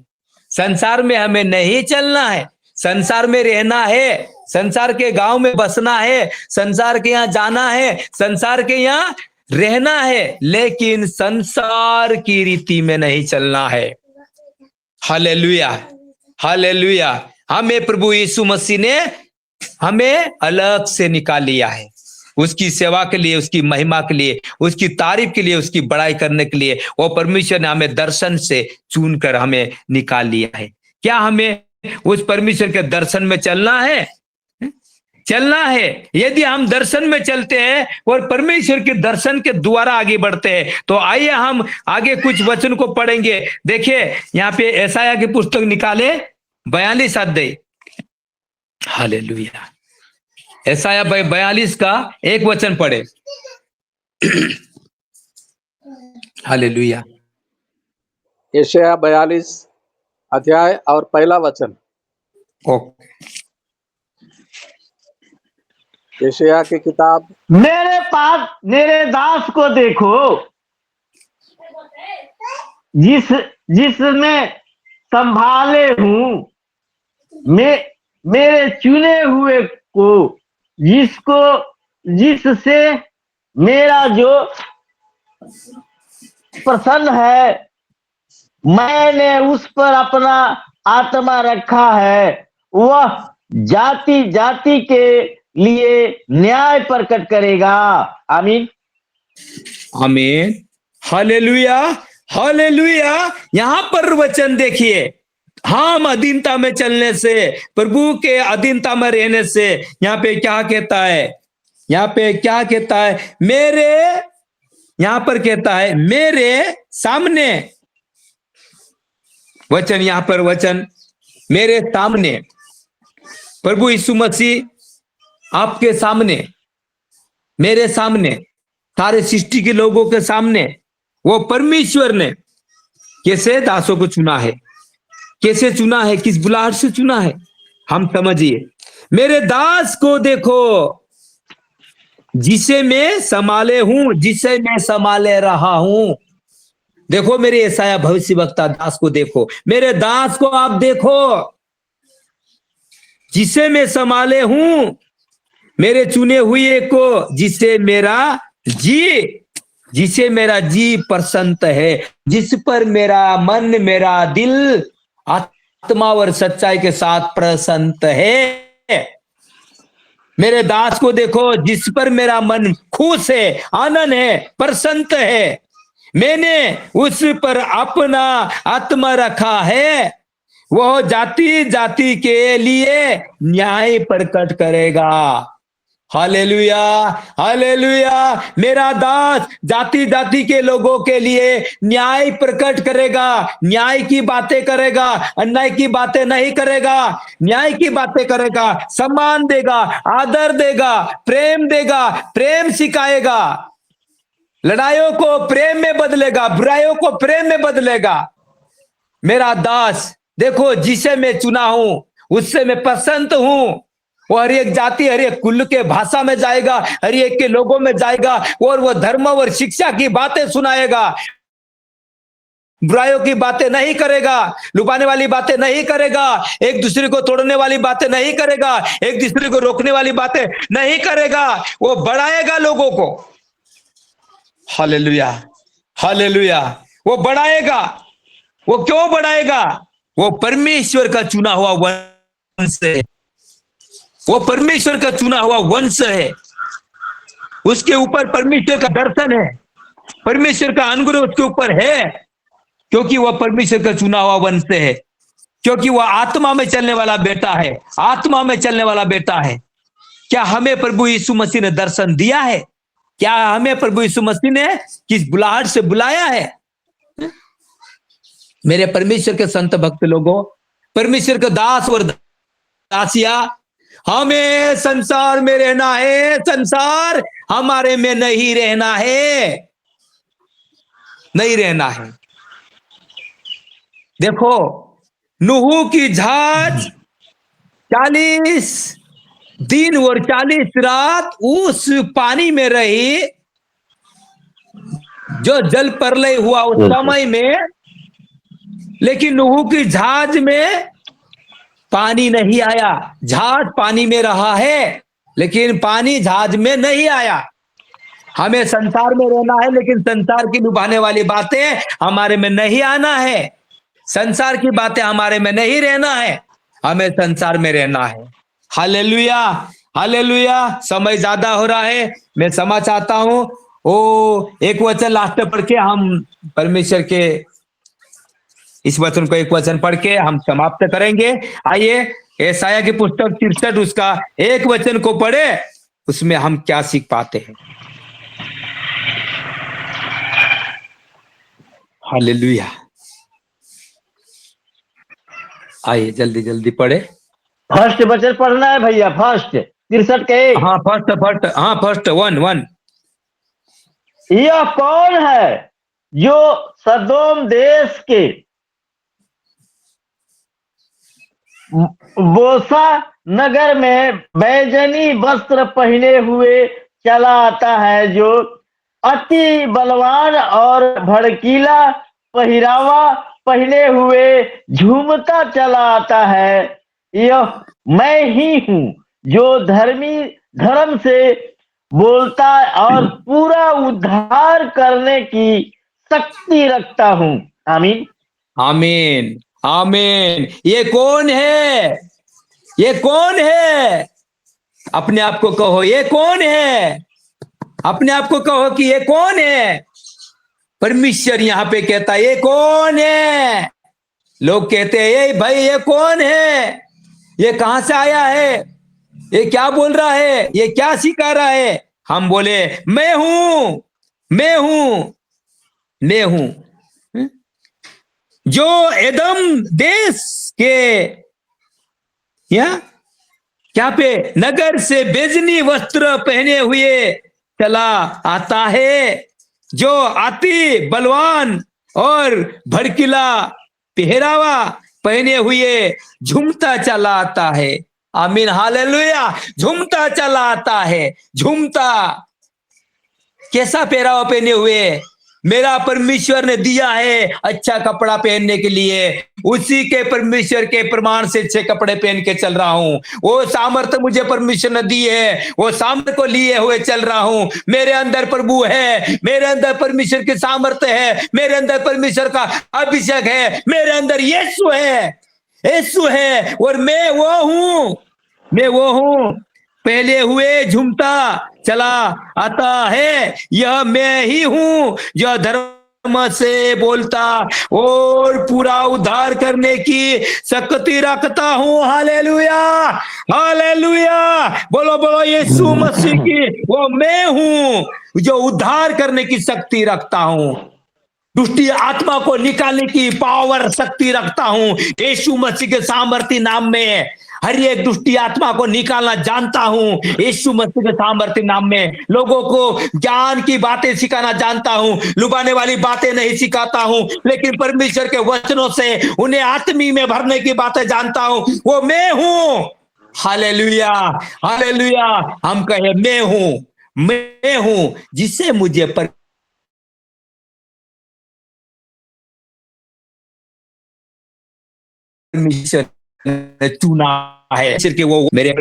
B: संसार में हमें नहीं चलना है, संसार में रहना है, संसार के गांव में बसना है, संसार के यहाँ जाना है, संसार के यहाँ रहना है, लेकिन संसार की रीति में नहीं चलना है। Hallelujah, hallelujah. हमें प्रभु यीशु मसीह ने हमें अलग से निकाल लिया है, उसकी सेवा के लिए, उसकी महिमा के लिए, उसकी तारीफ के लिए, उसकी बड़ाई करने के लिए। वो परमेश्वर ने हमें दर्शन से चुनकर हमें निकाल लिया है। क्या हमें उस परमेश्वर के दर्शन में चलना है? चलना है। यदि हम दर्शन में चलते हैं और परमेश्वर के दर्शन के द्वारा आगे बढ़ते हैं, तो आइए हम आगे कुछ वचन को पढ़ेंगे। देखिए यहाँ पे यशायाह की पुस्तक निकाले 42 अध्याय। हालेलुया। यशायाह 42 का 1 वचन पढ़े। हालेलुया।
A: यशायाह 42 अध्याय और 1 वचन।
B: ओके।
A: यशायाह की किताब।
C: मेरे पास मेरे दास को देखो, जिसमें संभाले हूँ, मेरे चुने हुए को, जिससे मेरा जो प्रसन्न है, मैंने उस पर अपना आत्मा रखा है। वह जाति जाति के लिए न्याय प्रकट करेगा। आमीन,
B: आमीन। Hallelujah, hallelujah. यहां पर वचन देखिए, हम अधीनता में चलने से, प्रभु के अधीनता में रहने से, यहाँ पे क्या कहता है? यहाँ पे क्या कहता है? यहां पर कहता है मेरे सामने। वचन यहां पर वचन मेरे सामने, प्रभु यीशु मसीह आपके सामने, मेरे सामने, सारे सृष्टि के लोगों के सामने, वो परमेश्वर ने कैसे दासों को चुना है, कैसे चुना है, किस बुलाहट से चुना है, हम समझिए। मेरे दास को देखो, जिसे मैं संभाले हूं, जिसे मैं संभाले रहा हूं। देखो मेरे यशायाह भविष्यवक्ता दास को देखो, मेरे दास को आप देखो, जिसे मैं संभाले हूं, मेरे चुने हुए को, जिसे मेरा जी प्रसन्न है, जिस पर मेरा मन, मेरा दिल आत्मा और सच्चाई के साथ प्रसन्न है। मेरे दास को देखो, जिस पर मेरा मन खुश है, आनंद है, प्रसन्न है। मैंने उस पर अपना आत्मा रखा है। वह जाति जाति के लिए न्याय प्रकट करेगा। Hallelujah, hallelujah. मेरा दास जाति जाति के लोगों के लिए न्याय प्रकट करेगा, न्याय की बातें करेगा, अन्याय की बातें नहीं करेगा, न्याय की बातें करेगा, सम्मान देगा, आदर देगा, प्रेम सिखाएगा, लड़ाइयों को प्रेम में बदलेगा, बुराइयों को प्रेम में बदलेगा। मेरा दास देखो, जिसे मैं चुना हूं, उससे मैं पसंद हूं। वो हर एक जाति, हर एक कुल के भाषा में जाएगा, हर एक के लोगों में जाएगा, और वो धर्म और शिक्षा की बातें सुनाएगा। बुराइयों की बातें नहीं करेगा, लुभाने वाली बातें नहीं करेगा, एक दूसरे को तोड़ने वाली बातें नहीं करेगा, एक दूसरे को रोकने वाली बातें नहीं करेगा। वो बढ़ाएगा लोगों को। Hallelujah, hallelujah. वो बढ़ाएगा। वो क्यों बढ़ाएगा? वो परमेश्वर का चुना हुआ वंश है। वो परमेश्वर का चुना हुआ वंश है। उसके ऊपर परमेश्वर का दर्शन है, परमेश्वर का अनुग्रह उसके ऊपर है, क्योंकि वह परमेश्वर का चुना हुआ वंश है, क्योंकि वह आत्मा में चलने वाला बेटा है, आत्मा में चलने वाला बेटा है। क्या हमें प्रभु यीशु मसीह ने दर्शन दिया है? क्या हमें प्रभु यीशु मसीह ने किस बुलाहट से बुलाया है? मेरे परमेश्वर के संत भक्त लोगों, परमेश्वर के दास और दासिया, हमें संसार में रहना है, संसार हमारे में नहीं रहना है, नहीं रहना है। देखो, नूह की जहाज 40 दिन और 40 रात उस पानी में रही, जो जल प्रलय हुआ उस समय में, लेकिन नूह की जहाज में पानी नहीं आया। जहाज पानी में रहा है, लेकिन पानी जहाज में नहीं आया। हमें संसार में रहना है, लेकिन संसार की लुभाने वाली बातें हमारे में नहीं आना है, संसार की बातें हमारे में नहीं रहना है, हमें संसार में रहना है। Hallelujah, hallelujah. समय ज्यादा हो रहा है, मैं क्षमा चाहता हूं। ओ एक वचन लास्ट पढ़ के हम परमेश्वर के इस वचन को एक वचन पढ़ के हम समाप्त करेंगे। आइए यशायाह की पुस्तक 63 उसका एक वचन को पढ़े, उसमें हम क्या सीख पाते हैं। हालेलुया। आइए जल्दी जल्दी पढ़े।
C: फर्स्ट वचन पढ़ना है भैया, फर्स्ट 63 के 1।
B: हाँ फर्स्ट 1
C: यह कौन है जो सदोम देश के बोसा नगर में बैजनी वस्त्र पहने हुए चला आता है, जो अति बलवान और भड़कीला पहरावा पहने हुए झूमता चला आता है। यह मैं ही हूं जो धर्म से बोलता और पूरा उद्धार करने की शक्ति रखता हूं। आमीन,
B: आमीन, आमीन। ये कौन है? ये कौन है? अपने आप को कहो, ये कौन है? अपने आप को कहो कि ये कौन है? परमेश्वर यहां पे कहता है ये कौन है? लोग कहते हैं ये भाई ये कौन है? ये कहां से आया है? ये क्या बोल रहा है? ये क्या सिखा रहा है? हम बोले मैं हूं, मैं हूं, मैं हूं, जो एदम देश के या क्या पे नगर से बेजनी वस्त्र पहने हुए चला आता है, जो अति बलवान और भड़कीला पहरावा पहने हुए झूमता चला आता है। आमीन, हालेलुया। झूमता चला आता है, झूमता। कैसा पहरावा पहने हुए? मेरा परमेश्वर ने दिया है अच्छा कपड़ा पहनने के लिए, उसी के परमेश्वर के प्रमाण से अच्छे कपड़े पहन के चल रहा हूं। वो सामर्थ्य मुझे परमेश्वर ने दी है, वो सामर्थ्य को लिए हुए चल रहा हूं। मेरे अंदर प्रभु है, मेरे अंदर परमेश्वर की सामर्थ्य है, मेरे अंदर परमेश्वर का अभिषेक है, मेरे अंदर यीशु है, यीशु है, और मैं वो हूं, मैं वो हूं। पहले हुए झूमता चला आता है, यह मैं ही हूं जो धर्म से बोलता और पूरा उद्धार करने की शक्ति रखता हूं। Hallelujah, hallelujah. बोलो बोलो यीशु मसीह की वो मैं हूं जो उद्धार करने की शक्ति रखता हूं, दुष्ट आत्मा को निकालने की पावर शक्ति रखता हूं। यीशु मसीह के सामर्थ्य नाम में हर एक दुष्ट आत्मा को निकालना जानता हूं। यीशु मसीह के सामर्थ्य नाम में लोगों को ज्ञान की बातें सिखाना जानता हूं, लुभाने वाली बातें नहीं सिखाता हूं, लेकिन परमेश्वर के वचनों से उन्हें आत्मी में भरने की बातें जानता हूं। वो मैं हूं। Hallelujah, hallelujah. हम कहे मैं हूं जिससे मुझे परमेश्वर ने चुना है। परमेश्वर के वो मेरे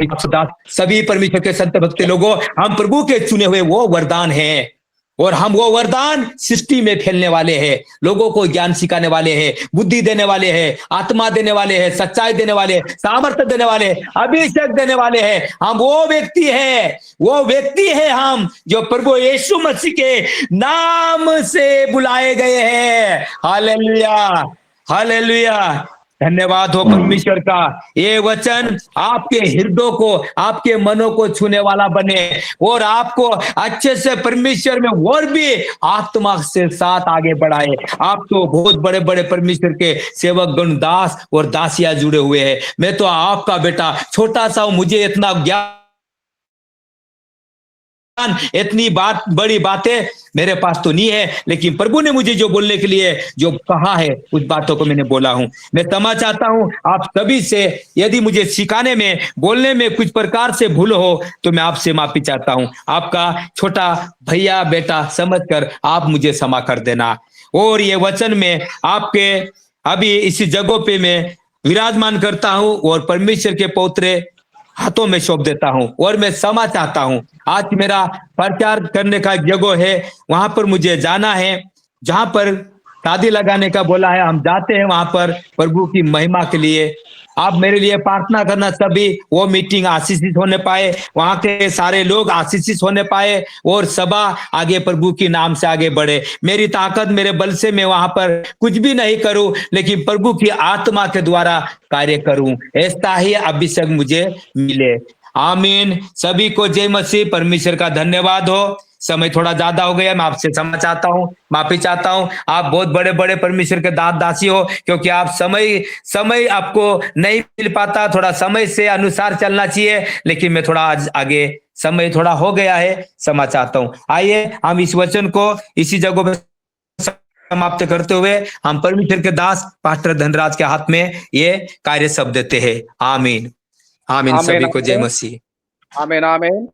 B: सभी परमेश्वर के संत भक्त लोगों, हम प्रभु के चुने हुए वो वरदान हैं, और हम वो वरदान सृष्टि में फैलने वाले हैं, लोगों को ज्ञान सिखाने वाले हैं, बुद्धि देने वाले हैं, आत्मा देने वाले हैं, सच्चाई देने वाले हैं, सामर्थ्य देने वाले हैं, अभिषेक देने वाले हैं। हम वो व्यक्ति है हम जो प्रभु यीशु मसीह के नाम से बुलाए गए हैं। Hallelujah, hallelujah. धन्यवाद हो परमेश्वर का। ये वचन आपके हृदय को, आपके मनों को छूने वाला बने, और आपको अच्छे से परमेश्वर में और भी आत्मा से साथ आगे बढ़ाए। आप तो बहुत बड़े बड़े परमेश्वर के सेवक गण, दास और दासियां जुड़े हुए हैं। मैं तो आपका बेटा छोटा सा हूं, मुझे इतना ज्ञान, इतनी बड़ी बातें मेरे पास तो नहीं है, लेकिन प्रभु ने मुझे जो बोलने के लिए जो कहा है, उस बातों को मैंने बोला हूं। मैं क्षमा चाहता हूं आप सभी से, यदि मुझे सिखाने में, बोलने में कुछ प्रकार से भूल हो तो मैं आपसे माफी चाहता हूं। आपका छोटा भैया बेटा समझकर आप मुझे क्षमा कर देना। और ये वचन में आपके अभी इसी जगह पे मैं विराजमान करता हूं और परमेश्वर के पवित्र हाथों में सौंप देता हूं, और मैं क्षमा चाहता हूं। आज मेरा प्रचार करने का जगह है, वहां पर मुझे जाना है, जहां पर शादी लगाने का बोला है, हम जाते हैं वहां पर प्रभु की महिमा के लिए। आप मेरे लिए प्रार्थना करना, सभी वो मीटिंग आशीषित होने पाए, वहां के सारे लोग आशीषित होने पाए, और सभा आगे प्रभु के नाम से आगे बढ़े। मेरी ताकत, मेरे बल से मैं वहां पर कुछ भी नहीं करूं, लेकिन प्रभु की आत्मा के द्वारा कार्य करूं, ऐसा ही अभिषेक मुझे मिले। आमीन। सभी को जय मसीह। परमेश्वर का धन्यवाद हो। समय थोड़ा ज्यादा हो गया, मैं आपसे क्षमा चाहता हूँ, माफी चाहता हूँ। आप बहुत बड़े बड़े परमेश्वर के दास दासी हो, क्योंकि आप समय आपको नहीं मिल पाता, थोड़ा समय से अनुसार चलना चाहिए, लेकिन मैं थोड़ा आज आगे, समय थोड़ा हो गया है, क्षमा चाहता हूँ। आइए हम इस वचन को इसी जगह पे समाप्त करते हुए हम परमेश्वर के दास पास्टर धनराज के हाथ में ये कार्य सब देते हैं। आमीन, आमीन। सभी को जय मसीह।
A: आमीन, आमीन।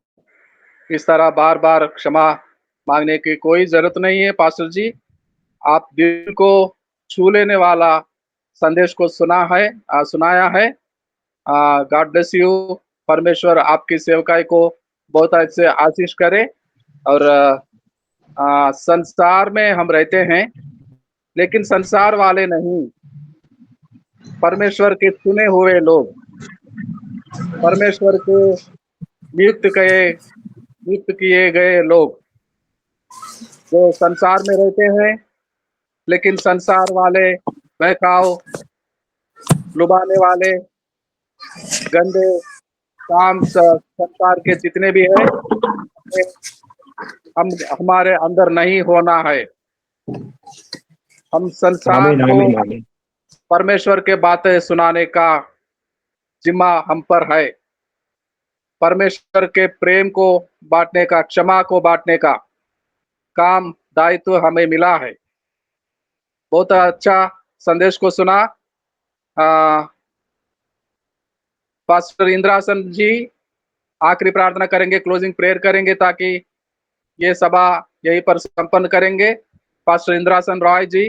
A: इस तरह बार बार क्षमा मांगने की कोई जरूरत नहीं है पास्टर जी। आप दिल को छू लेने वाला संदेश को सुनाया है। God bless you. परमेश्वर आपकी सेवकाई को बहुत अच्छे आशीष करे। और संसार में हम रहते हैं, लेकिन संसार वाले नहीं, परमेश्वर के चुने हुए लोग, परमेश्वर के नियुक्त किए गए लोग जो संसार में रहते हैं, लेकिन संसार वाले, बहकाव, लुभाने वाले, गंदे काम, संसार के जितने भी है, हम हमारे अंदर नहीं होना है। हम संसार को परमेश्वर के बातें सुनाने का जिम्मा हम पर है। परमेश्वर के प्रेम को बांटने का, क्षमा को बांटने का काम, दायित्व हमें मिला है। बहुत अच्छा संदेश को सुना। पास्टर इंद्रासन जी आखिरी प्रार्थना करेंगे, क्लोजिंग प्रेयर करेंगे, ताकि ये सभा यहीं पर संपन्न करेंगे। पास्टर इंद्रासन रॉय जी।